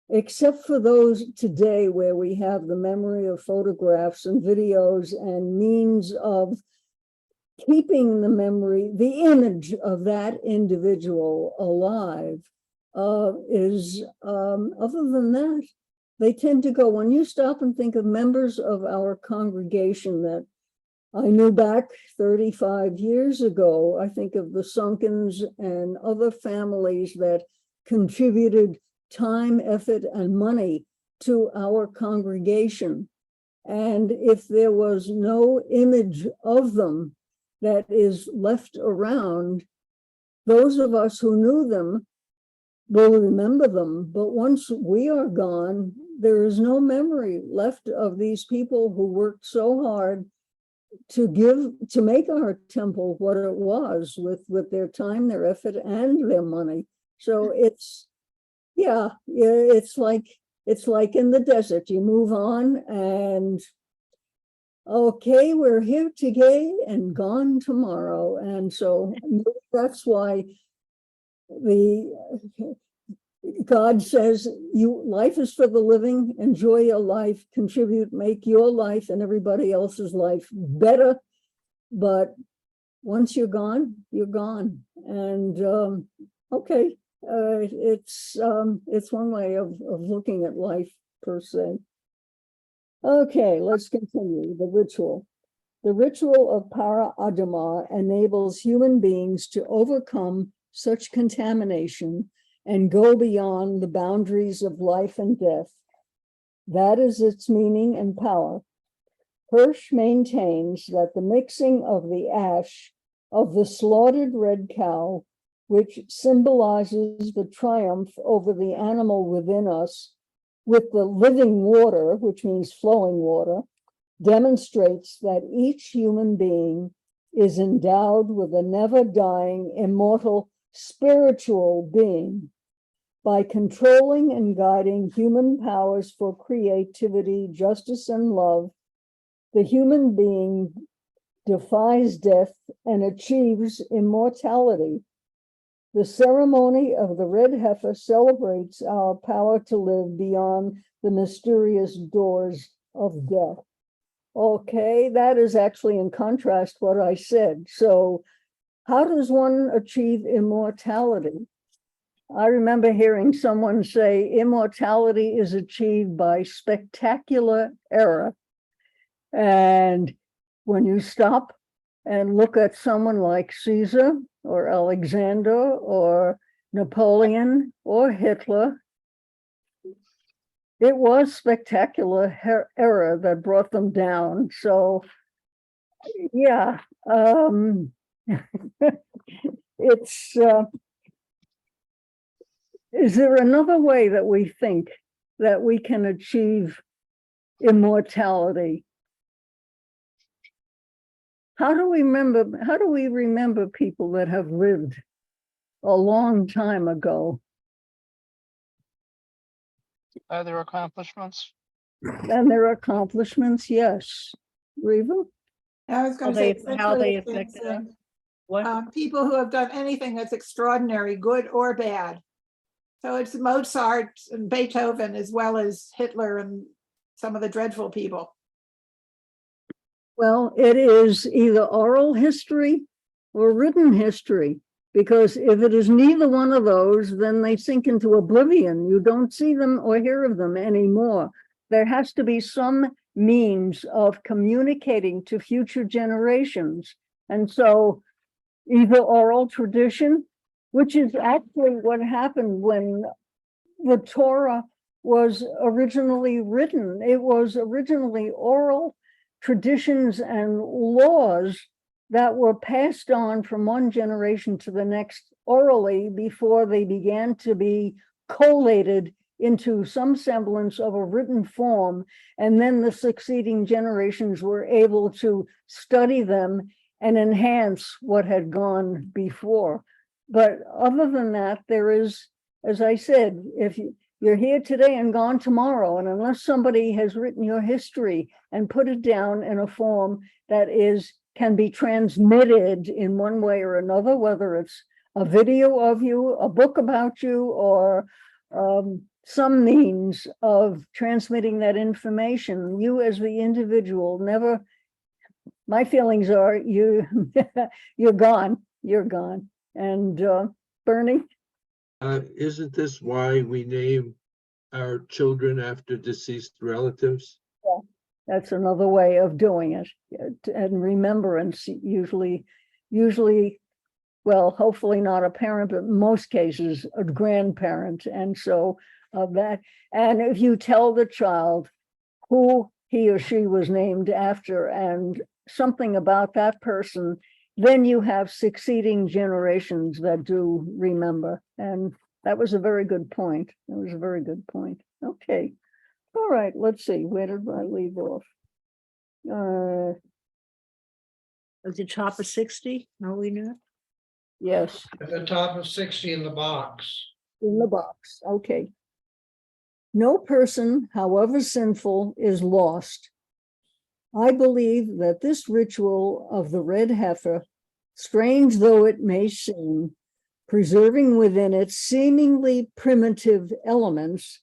except for those today where we have the memory of photographs and videos and means of keeping the memory, the image of that individual alive, other than that, they tend to go. When you stop and think of members of our congregation that I knew back 35 years ago, I think of the Sunkins and other families that contributed time, effort, and money to our congregation. And if there was no image of them that is left around, those of us who knew them will remember them. But once we are gone, there is no memory left of these people who worked so hard to make our temple what it was, with their time, their effort, and their money. So it's like in the desert. You move on, and okay, we're here today and gone tomorrow. And so that's why God says, life is for the living, enjoy your life, contribute, make your life and everybody else's life better. But once you're gone, you're gone. And okay, it's one way of looking at life per se. Okay, let's continue. The ritual. The ritual of Para Adama enables human beings to overcome such contamination and go beyond the boundaries of life and death. That is its meaning and power. Hirsch maintains that the mixing of the ash of the slaughtered red cow, which symbolizes the triumph over the animal within us, with the living water, which means flowing water, demonstrates that each human being is endowed with a never-dying, immortal, spiritual being. By controlling and guiding human powers for creativity, justice, and love, the human being defies death and achieves immortality. The ceremony of the red heifer celebrates our power to live beyond the mysterious doors of death. Okay, that is actually in contrast to what I said. So how does one achieve immortality? I remember hearing someone say immortality is achieved by spectacular error. And when you stop and look at someone like Caesar or Alexander or Napoleon or Hitler, it was spectacular error that brought them down. So, yeah, it's, is there another way that we think that we can achieve immortality? How do we remember people that have lived a long time ago? Their accomplishments. And their accomplishments, yes. Reva? I was going to say, How they essentially, it's, affected us. What? people who have done anything that's extraordinary, good or bad. So it's Mozart and Beethoven, as well as Hitler and some of the dreadful people. Well, it is either oral history or written history, because if it is neither one of those, then they sink into oblivion. You don't see them or hear of them anymore. There has to be some means of communicating to future generations. And so either oral tradition, which is actually what happened when the Torah was originally written. It was originally oral traditions and laws that were passed on from one generation to the next orally before they began to be collated into some semblance of a written form. And then the succeeding generations were able to study them and enhance what had gone before. But other than that, there is, as I said, if you're here today and gone tomorrow, and unless somebody has written your history and put it down in a form that can be transmitted in one way or another, whether it's a video of you, a book about you, or some means of transmitting that information, you as the individual never, my feelings are you're gone. And Bernie? Isn't this why we name our children after deceased relatives? Yeah, that's another way of doing it. And remembrance, usually, well, hopefully not a parent, but in most cases, a grandparent. And so that, and if you tell the child who he or she was named after and something about that person, then you have succeeding generations that do remember. And that was a very good point. That was a very good point. Okay. All right, let's see. Where did I leave off? At the top of 60? Are we not? Yes, At the top of 60 in the box. in the box. Okay. No person, however sinful, is lost. I believe that this ritual of the red heifer, strange though it may seem, preserving within it seemingly primitive elements,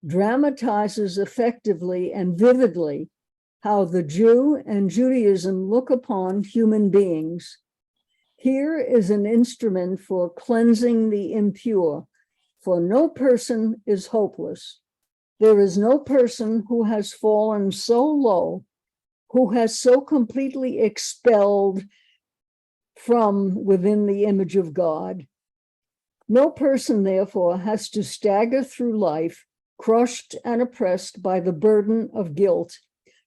dramatizes effectively and vividly how the Jew and Judaism look upon human beings. Here is an instrument for cleansing the impure, for no person is hopeless. There is no person who has fallen so low, who has so completely expelled from within the image of God. No person, therefore, has to stagger through life, crushed and oppressed by the burden of guilt,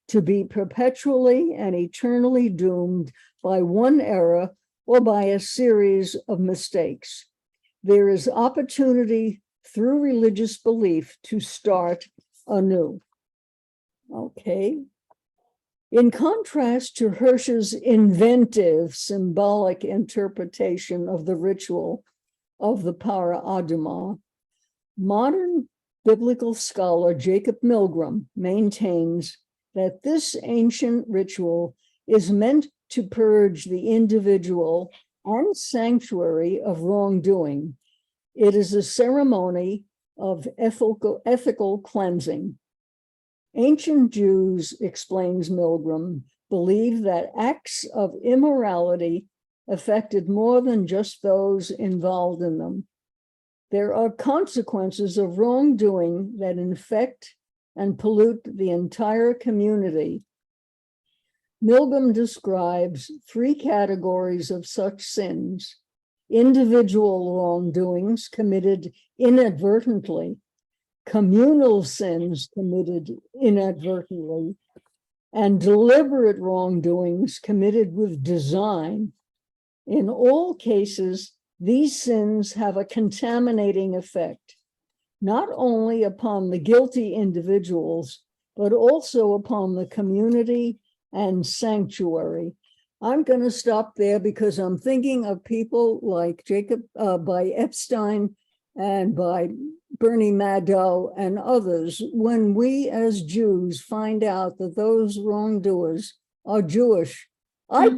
to be perpetually and eternally doomed by one error or by a series of mistakes. There is opportunity through religious belief to start anew. Okay. In contrast to Hirsch's inventive symbolic interpretation of the ritual of the Para Aduma, modern biblical scholar Jacob Milgram maintains that this ancient ritual is meant to purge the individual and sanctuary of wrongdoing. It is a ceremony of ethical cleansing. Ancient Jews, explains Milgram, believe that acts of immorality affected more than just those involved in them. There are consequences of wrongdoing that infect and pollute the entire community. Milgram describes 3 categories of such sins: individual wrongdoings committed inadvertently, communal sins committed inadvertently, and deliberate wrongdoings committed with design. In all cases, these sins have a contaminating effect, not only upon the guilty individuals, but also upon the community and sanctuary. I'm going to stop there because I'm thinking of people like Jacob, by Epstein and by Bernie Madoff and others. When we as Jews find out that those wrongdoers are Jewish, I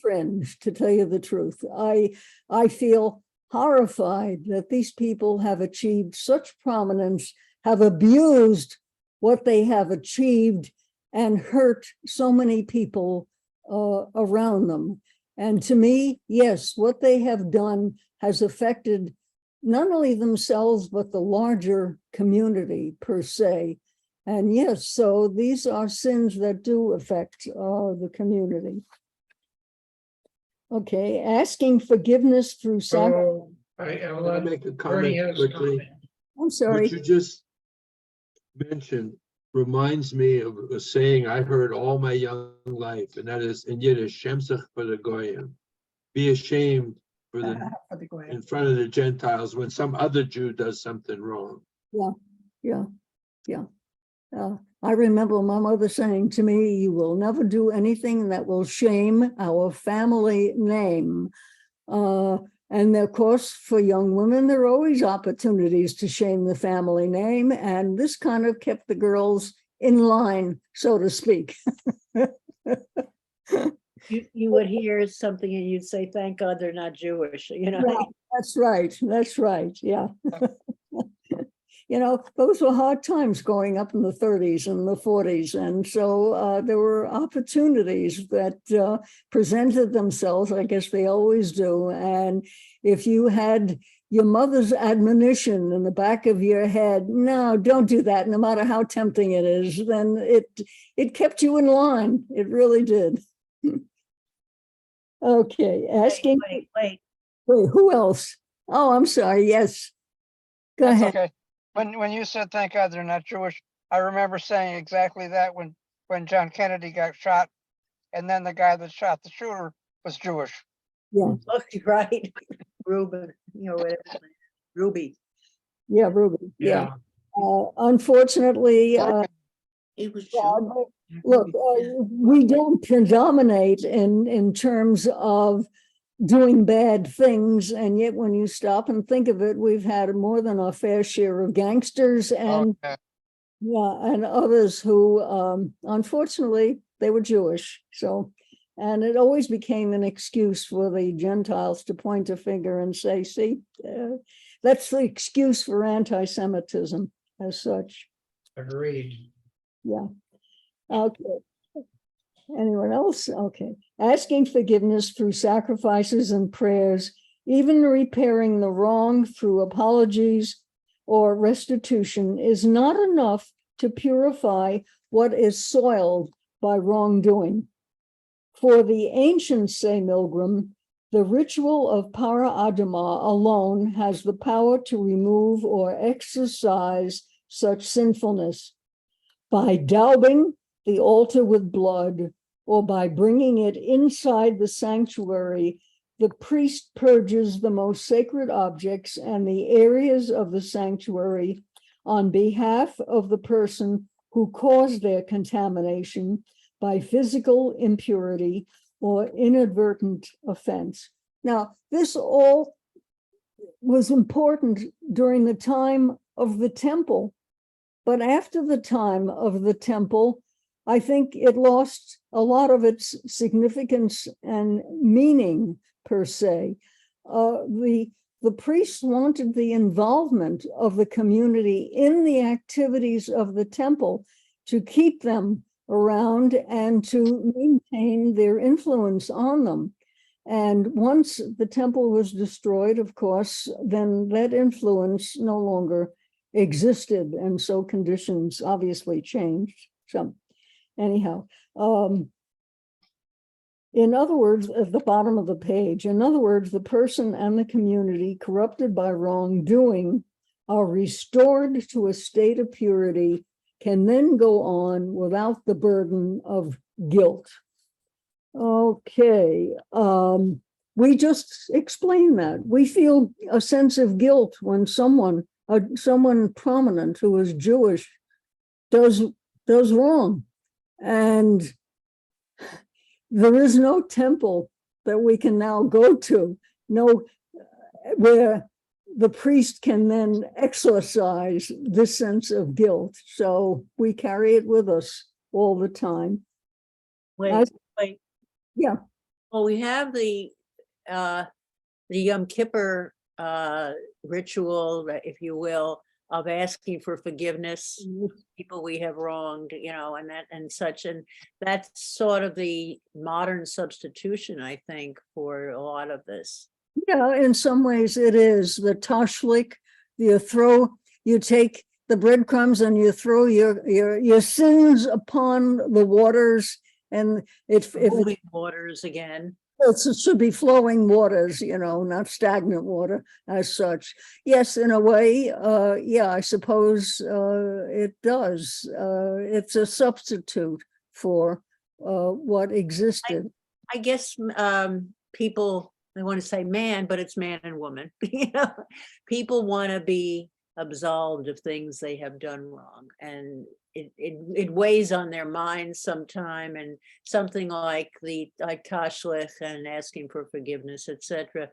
cringe, to tell you the truth. I feel horrified that these people have achieved such prominence, have abused what they have achieved, and hurt so many people around them. And to me, yes, what they have done has affected not only themselves, but the larger community per se. And yes, so these are sins that do affect the community. Okay, asking forgiveness through sacrifice. Can I make a comment quickly? I'm sorry. What you just mentioned reminds me of a saying I heard all my young life, and that is in Yiddish, Shemsach for the Goyim. Be ashamed for in front of the Gentiles when some other Jew does something wrong. Yeah. I remember my mother saying to me, "You will never do anything that will shame our family name." And of course, for young women, there are always opportunities to shame the family name. And this kind of kept the girls in line, so to speak. You would hear something and you'd say, thank God they're not Jewish, you know? Yeah, that's right. Yeah. Those were hard times growing up in the 30s and the 40s. And so there were opportunities that presented themselves. I guess they always do. And if you had your mother's admonition in the back of your head, no, don't do that, no matter how tempting it is, then it kept you in line. It really did. Okay, asking. Wait. Wait, who else? Oh, I'm sorry. Yes. Go That's ahead. okay. When you said, thank God they're not Jewish, I remember saying exactly that when John Kennedy got shot, and then the guy that shot the shooter was Jewish. Yeah. Right. Reuben, whatever. Ruby. Yeah, Ruby. Yeah. Unfortunately, He was look, we don't predominate in terms of doing bad things, and yet when you stop and think of it, we've had more than our fair share of gangsters and and others who unfortunately they were Jewish. So, and it always became an excuse for the Gentiles to point a finger and say, see, that's the excuse for anti-Semitism as such. Agreed. Yeah. Okay. Anyone else? Okay. Asking forgiveness through sacrifices and prayers, even repairing the wrong through apologies or restitution, is not enough to purify what is soiled by wrongdoing. For the ancients, say Milgram, the ritual of Para Aduma alone has the power to remove or exorcise such sinfulness. By daubing the altar with blood, or by bringing it inside the sanctuary, the priest purges the most sacred objects and the areas of the sanctuary on behalf of the person who caused their contamination by physical impurity or inadvertent offense. Now, this all was important during the time of the temple, but after the time of the temple, I think it lost a lot of its significance and meaning per se. The priests wanted the involvement of the community in the activities of the temple to keep them around and to maintain their influence on them. And once the temple was destroyed, of course, then that influence no longer existed. And so conditions obviously changed. So anyhow, in other words, at the bottom of the page, in other words, the person and the community corrupted by wrongdoing are restored to a state of purity, can then go on without the burden of guilt. Okay, we just explained that. We feel a sense of guilt when someone prominent who is Jewish does wrong. And there is no temple that we can now go to, where the priest can then exorcise this sense of guilt. So we carry it with us all the time. Wait. Yeah. Well, we have the Yom Kippur ritual, if you will, of asking for forgiveness, people we have wronged, and such. And that's sort of the modern substitution, I think, for a lot of this. Yeah, in some ways it is. The tashlik, you take the breadcrumbs and you throw your sins upon the waters, and if waters again. It should be flowing waters, not stagnant water as such. Yes, in a way, yeah, I suppose it does. It's a substitute for what existed. I guess people, I want to say man, but it's man and woman. People want to be absolved of things they have done wrong, and it weighs on their minds sometime, and something like tashlich and asking for forgiveness, etc.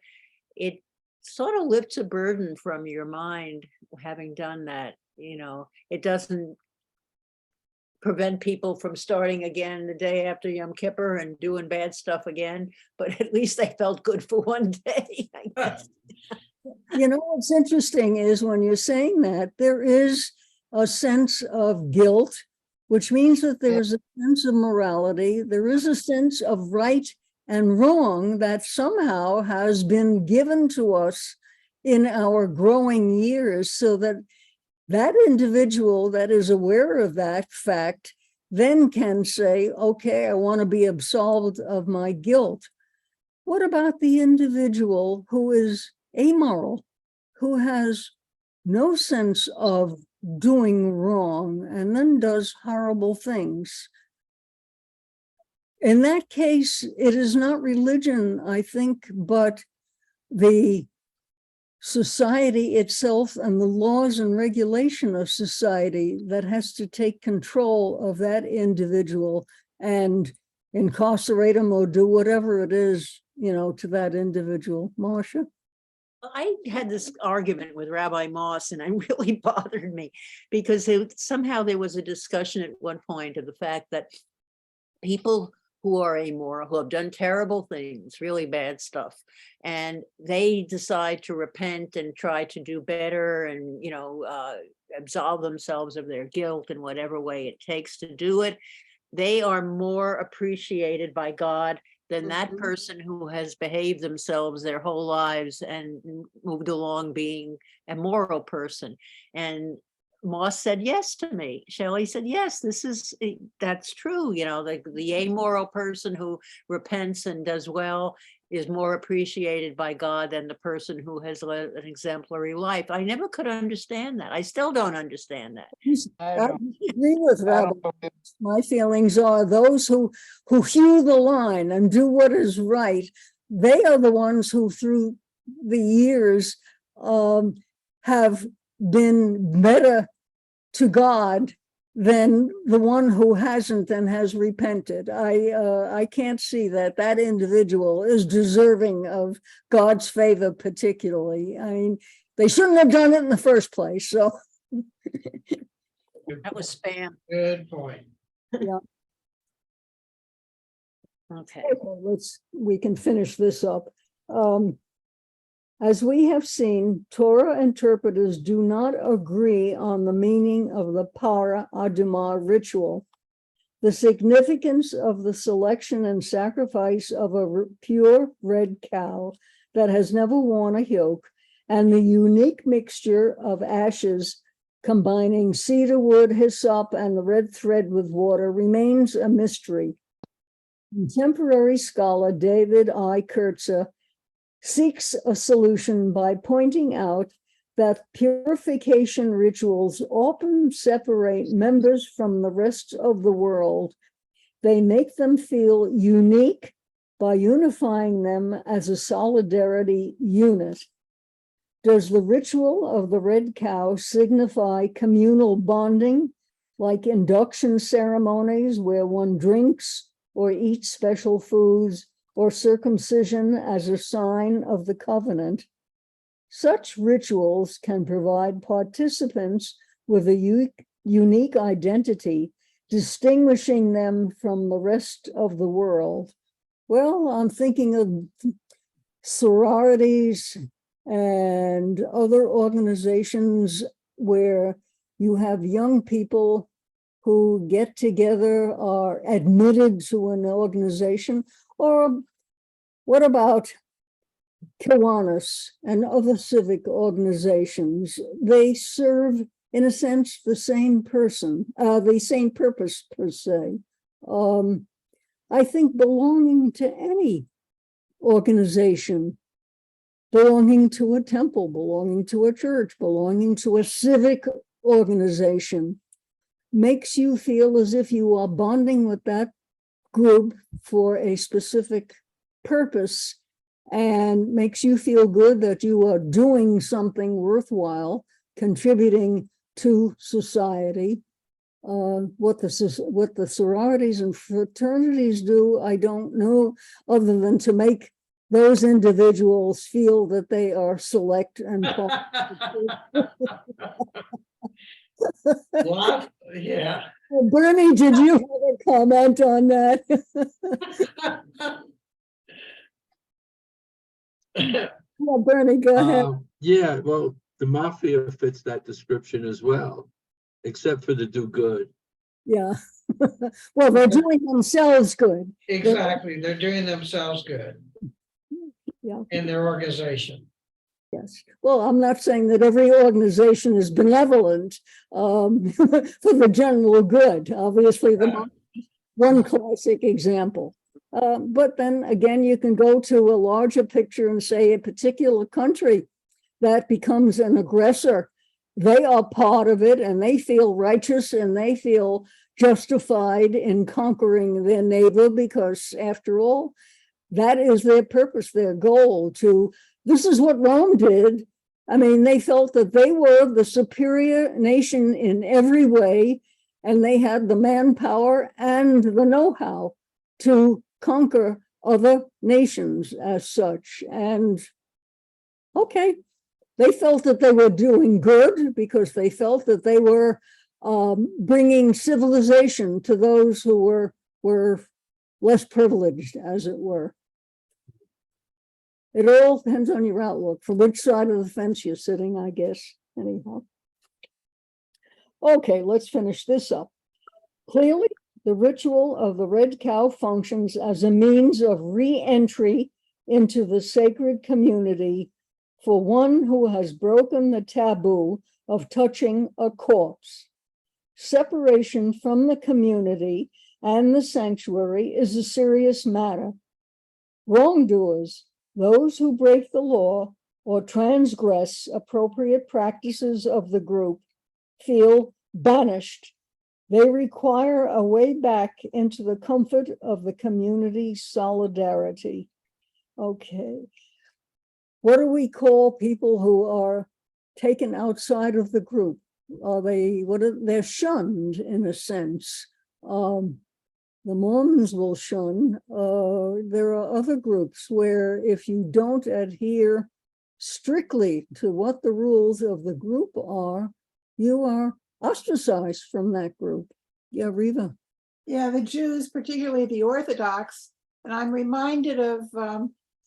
It sort of lifts a burden from your mind having done that. It doesn't prevent people from starting again the day after Yom Kippur and doing bad stuff again, but at least they felt good for one day, I guess. What's interesting is when you're saying that, there is a sense of guilt, which means that there is a sense of morality. There is a sense of right and wrong that somehow has been given to us in our growing years, so that that individual that is aware of that fact then can say, okay, I want to be absolved of my guilt. What about the individual who is amoral, who has no sense of doing wrong and then does horrible things? In that case, it is not religion, I think, but the society itself and the laws and regulation of society that has to take control of that individual and incarcerate him or do whatever it is, to that individual. Marcia? I had this argument with Rabbi Moss, and it really bothered me because somehow there was a discussion at one point of the fact that people who are amoral, who have done terrible things, really bad stuff, and they decide to repent and try to do better and, absolve themselves of their guilt in whatever way it takes to do it, they are more appreciated by God than that person who has behaved themselves their whole lives and moved along being a moral person. And Moss said yes to me. Shelley said, yes, that's true. The amoral person who repents and does well is more appreciated by God than the person who has led an exemplary life. I never could understand that. I still don't understand that. I agree with Rabbi. My feelings are those who hew the line and do what is right they are the ones who through the years have been better to God than the one who hasn't and has repented. I can't see that that individual is deserving of God's favor particularly. I mean, they shouldn't have done it in the first place, so. That was spam. Good point. Okay. We can finish this up. As we have seen, Torah interpreters do not agree on the meaning of the Para Adumah ritual. The significance of the selection and sacrifice of a pure red cow that has never worn a yoke, and the unique mixture of ashes combining cedar wood, hyssop, and the red thread with water remains a mystery. Contemporary scholar David I. Kurtzer seeks a solution by pointing out that purification rituals often separate members from the rest of the world. They make them feel unique by unifying them as a solidarity unit. Does the ritual of the red cow signify communal bonding, like induction ceremonies where one drinks or eats special foods, or circumcision as a sign of the covenant? Such rituals can provide participants with a unique identity, distinguishing them from the rest of the world. Well, I'm thinking of sororities and other organizations where you have young people who get together, are admitted to an organization. Or what about Kiwanis and other civic organizations? They serve, in a sense, the same person, the same purpose per se. I think belonging to any organization, belonging to a temple, belonging to a church, belonging to a civic organization, makes you feel as if you are bonding with that group for a specific purpose, and makes you feel good that you are doing something worthwhile, contributing to society. What the sororities and fraternities do, I don't know, other than to make those individuals feel that they are select and What? Yeah. Bernie, did you have a comment on that? Well, Bernie, go ahead. Yeah, well, the mafia fits that description as well, except for the do good. Yeah. Well, they're doing themselves good. Exactly. They're doing themselves good. Yeah. In their organization. Yes. Well, I'm not saying that every organization is benevolent for the general good. Obviously, one classic example. But then again, you can go to a larger picture and say a particular country that becomes an aggressor. They are part of it and they feel righteous and they feel justified in conquering their neighbor because, after all, that is their purpose, their goal. This is what Rome did. I mean, they felt that they were the superior nation in every way, and they had the manpower and the know-how to conquer other nations as such. And okay, they felt that they were doing good because they felt that they were bringing civilization to those who were less privileged, as it were. It all depends on your outlook, for which side of the fence you're sitting, I guess, anyhow. Okay, let's finish this up. Clearly, the ritual of the red cow functions as a means of re-entry into the sacred community for one who has broken the taboo of touching a corpse. Separation from the community and the sanctuary is a serious matter. Wrongdoers, those who break the law or transgress appropriate practices of the group, feel banished. They require a way back into the comfort of the community solidarity. Okay. What do we call people who are taken outside of the group? Are they, they're shunned in a sense. The Mormons will shun. There are other groups where if you don't adhere strictly to what the rules of the group are, you are ostracized from that group. Yeah, Reva. Yeah, the Jews, particularly the Orthodox, and I'm reminded of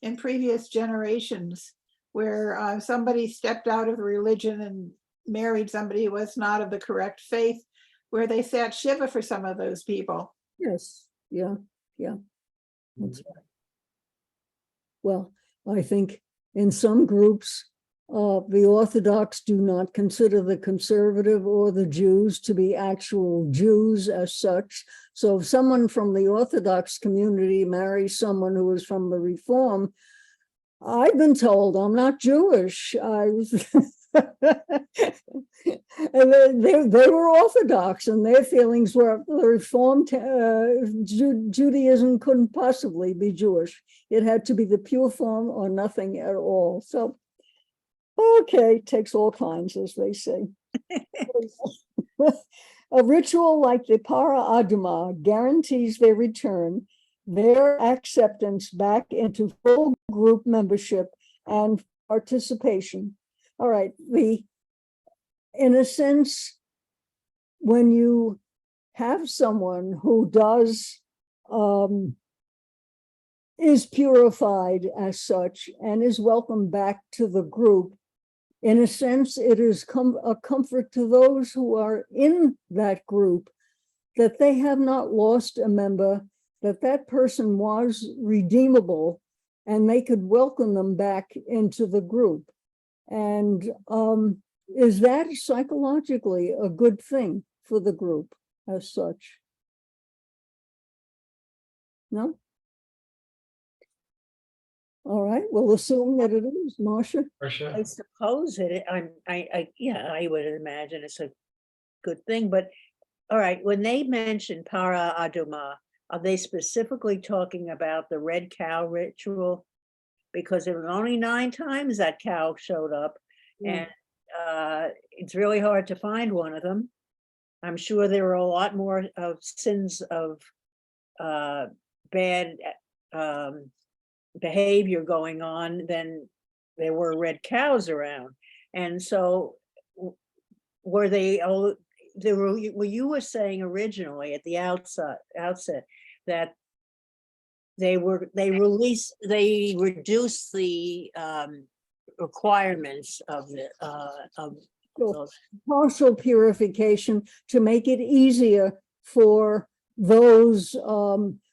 in previous generations where somebody stepped out of the religion and married somebody who was not of the correct faith, where they sat Shiva for some of those people. Yes, yeah, yeah. That's right. Well, I think in some groups, the Orthodox do not consider the conservative or the Jews to be actual Jews as such. So if someone from the Orthodox community marries someone who is from the Reform, I've been told I'm not Jewish. And they were Orthodox, and their feelings were the Reformed Judaism couldn't possibly be Jewish. It had to be the pure form or nothing at all. So, okay, takes all kinds, as they say. A ritual like the Para Aduma guarantees their return, their acceptance back into full group membership and participation. All right, in a sense, when you have someone who is purified as such and is welcomed back to the group, in a sense, it is a comfort to those who are in that group that they have not lost a member, that person was redeemable, and they could welcome them back into the group. And is that psychologically a good thing for the group as such? No? All right, we'll assume that it is. Marcia? I suppose I would imagine it's a good thing, but all right, when they mention Para Aduma, are they specifically talking about the red cow ritual? Because it was only 9 times that cow showed up, and it's really hard to find one of them. I'm sure there were a lot more of sins of bad behavior going on than there were red cows around. And so were they, you were saying originally at the outset that they reduced the requirements of the partial purification to make it easier for those,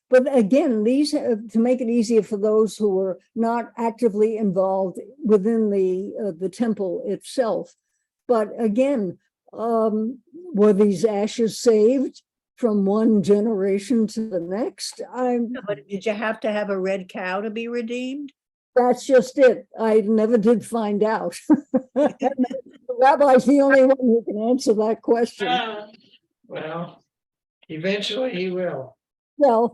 but again, these to make it easier for those who were not actively involved within the temple itself. But again, were these ashes saved from one generation to the next? But did you have to have a red cow to be redeemed? That's just it. I never did find out. The rabbi's the only one who can answer that question. Well, eventually he will. Well,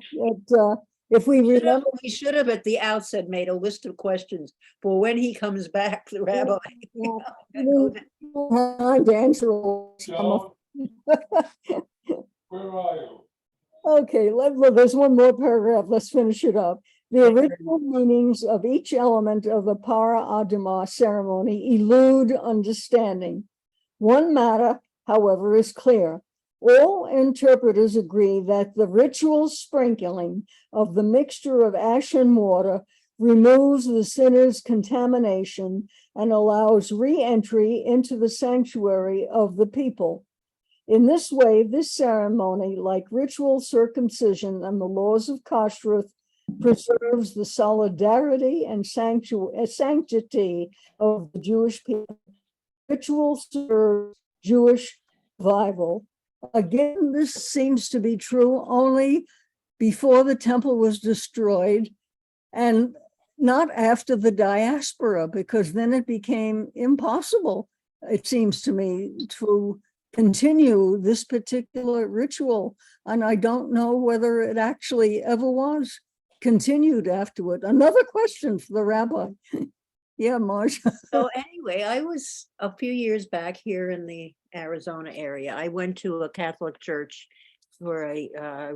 if we remember, We should have at the outset made a list of questions for when he comes back, the rabbi. we don't have time to answer all. Joan, where are you? Okay, there's one more paragraph. Let's finish it up. The original meanings of each element of the Para Aduma ceremony elude understanding. One matter, however, is clear. All interpreters agree that the ritual sprinkling of the mixture of ash and water removes the sinner's contamination and allows re-entry into the sanctuary of the people. In this way, this ceremony, like ritual circumcision and the laws of kashrut, preserves the solidarity and sanctity of the Jewish people. Ritual serves Jewish survival. Again, this seems to be true only before the temple was destroyed and not after the diaspora, because then it became impossible, it seems to me, to continue this particular ritual. And I don't know whether it actually ever was continued afterward. Another question for the rabbi. Yeah, Marcia. So anyway, I was a few years back here in the Arizona area. I went to a Catholic church for a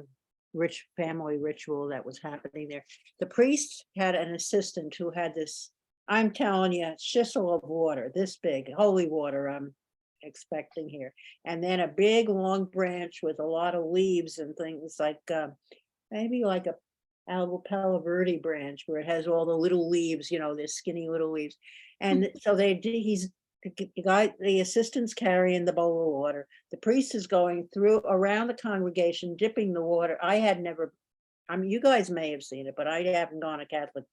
rich family ritual that was happening there. The priest had an assistant who had this, I'm telling you, chisel of water, this big, holy water I'm expecting here. And then a big long branch with a lot of leaves and things like maybe like a Palo Verde branch where it has all the little leaves, you know, the skinny little leaves. And so the assistant's carrying the bowl of water. The priest is going through around the congregation, dipping the water. I had never, I mean, you guys may have seen it, but I haven't gone to Catholic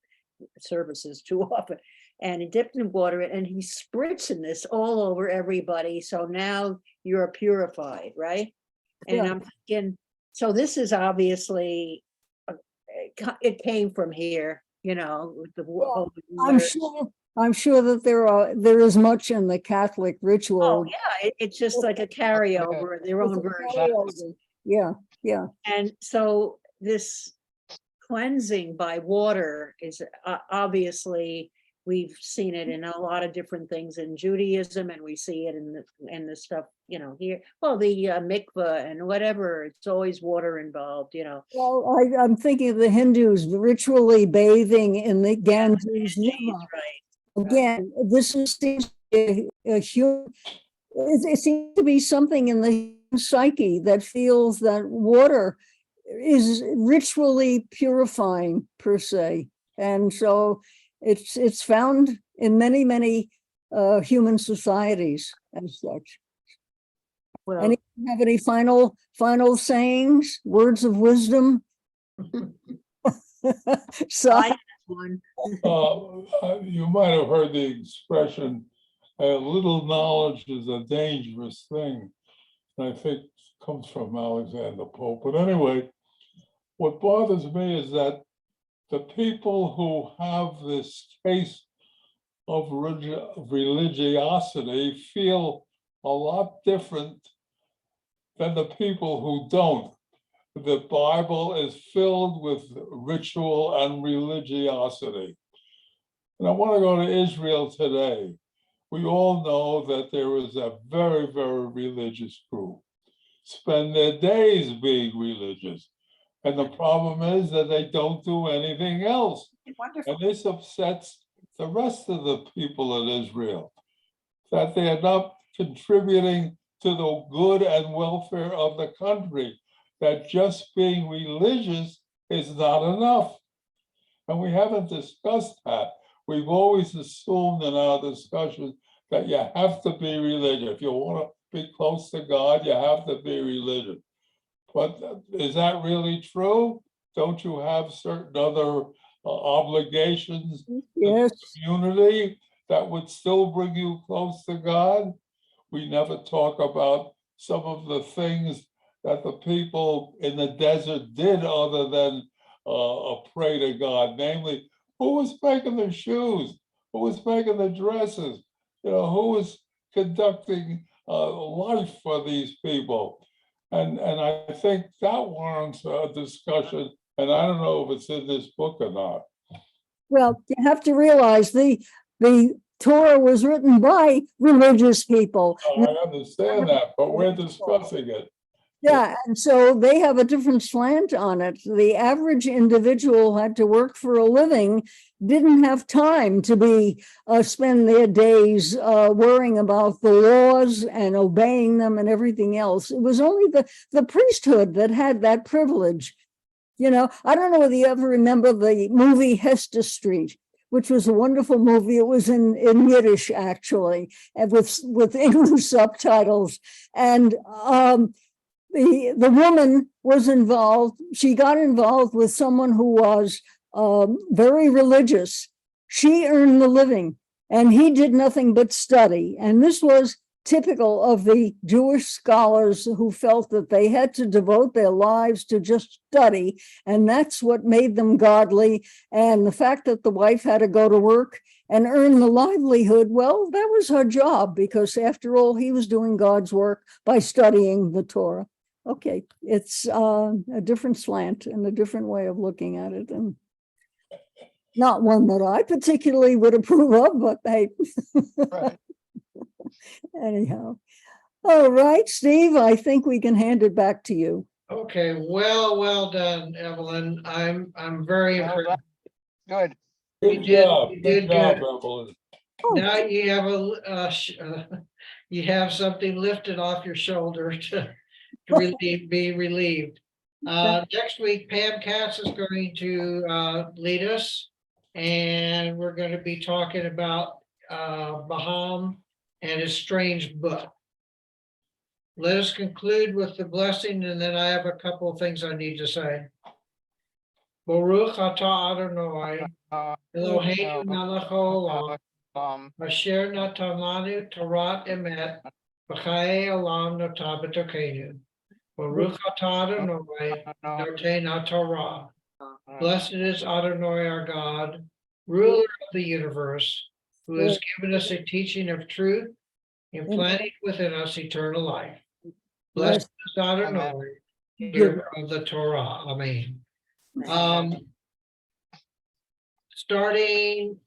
services too often. And he dipped in water and he's spritzing this all over everybody. So now you're purified, right? And Yeah. I'm thinking, so this is obviously, it came from here, you know, with the Well, holy I'm sure that there is much in the Catholic ritual. Oh, yeah, it's just like a carryover, their It's own a version. carryover. Yeah, yeah. And so this cleansing by water is obviously, we've seen it in a lot of different things in Judaism, and we see it in the stuff, you know, here. Well, the mikveh and whatever, it's always water involved, you know. Well, I'm thinking of the Hindus ritually bathing in the Ganges River. Right. Again, this seems to be a human. It seems to be something in the psyche that feels that water is ritually purifying per se, and so it's found in many human societies as such. Well, Anyone have any final sayings, words of wisdom? So I have one. You might have heard the expression, a little knowledge is a dangerous thing. And I think it comes from Alexander Pope. But anyway, what bothers me is that the people who have this case of religiosity feel a lot different than the people who don't. The Bible is filled with ritual and religiosity. And I want to go to Israel today. We all know that there is a very, very religious group, spend their days being religious. And the problem is that they don't do anything else. Wonderful. And this upsets the rest of the people in Israel, that they are not contributing to the good and welfare of the country, that just being religious is not enough. And we haven't discussed that. We've always assumed in our discussion that you have to be religious. If you want to be close to God, you have to be religious. But is that really true? Don't you have certain other obligations yes, to the community that would still bring you close to God? We never talk about some of the things that the people in the desert did other than pray to God. Namely, who was making the shoes? Who was making the dresses? You know, who was conducting life for these people? And I think that warrants a discussion. And I don't know if it's in this book or not. well, you have to realize the Torah was written by religious people. I understand that, but we're discussing it. Yeah, and so they have a different slant on it. The average individual had to work for a living, didn't have time to be spend their days worrying about the laws and obeying them and everything else. It was only the priesthood that had that privilege. You know, I don't know whether you ever remember the movie Hester Street, which was a wonderful movie. It was in Yiddish, actually, and with English subtitles. And the woman was involved. She got involved with someone who was very religious. She earned the living, and he did nothing but study. And this was typical of the Jewish scholars who felt that they had to devote their lives to just study, and that's what made them godly. And the fact that the wife had to go to work and earn the livelihood, well, that was her job, because after all, he was doing God's work by studying the Torah. Okay, it's a different slant and a different way of looking at it. And Not one that I particularly would approve of, but hey, Right. anyhow. All right, Steve, I think we can hand it back to you. Okay, well done, Evelyn. I'm very Well impressed. Good. You Good did- job, you good did job, good. Evelyn. Now you have you have something lifted off your shoulder to be relieved. Next week, Pam Katz is going to lead us. And we're going to be talking about Baham and his strange book. Let us conclude with the blessing, and then I have a couple of things I need to say. Baruch atah Adonai, Eloheinu melech haolam, asher natamanu Torah emet, b'chayei olam notah b'tokenu. Baruch atah Adonai, notei Torah. Blessed is Adonai our God, ruler of the universe, who has given us a teaching of truth, implanting within us eternal life. Blessed is Adonai, giver of the Torah. Amen. Starting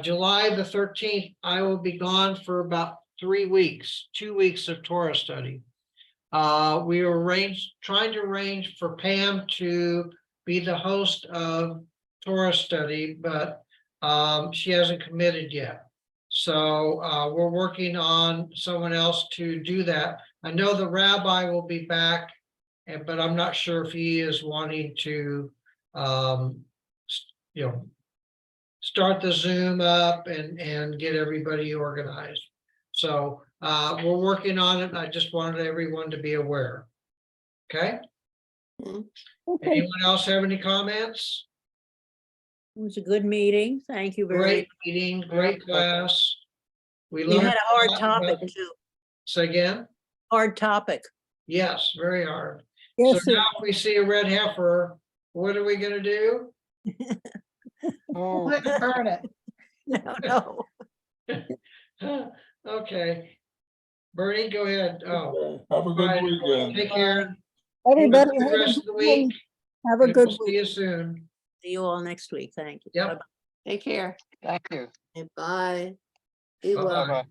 July the 13th, I will be gone for about 3 weeks, 2 weeks of Torah study. We are trying to arrange for Pam to be the host of Torah study, but she hasn't committed yet. So we're working on someone else to do that. I know the rabbi will be back, but I'm not sure if he is wanting to, start the Zoom up and get everybody organized. So we're working on it. I just wanted everyone to be aware. Okay. Okay, Anyone else have any comments? It was a good meeting. Thank you very Great much. meeting, great class. We You learned. had a hard lot topic about- too. Say again? Hard topic. Yes, very hard. So yes, now if we see a red heifer, what are we gonna do? Oh, Wouldn't burn it. No. Okay. Bernie, go ahead. Oh, Have a good right. weekend. take care. everybody Have a good have a rest of good the week. week. Have a And good we'll week. see you soon. See you all next week. Thank you. Yep. Bye-bye. Take care. thank you. Bye. Be well. Bye-bye. Bye-bye.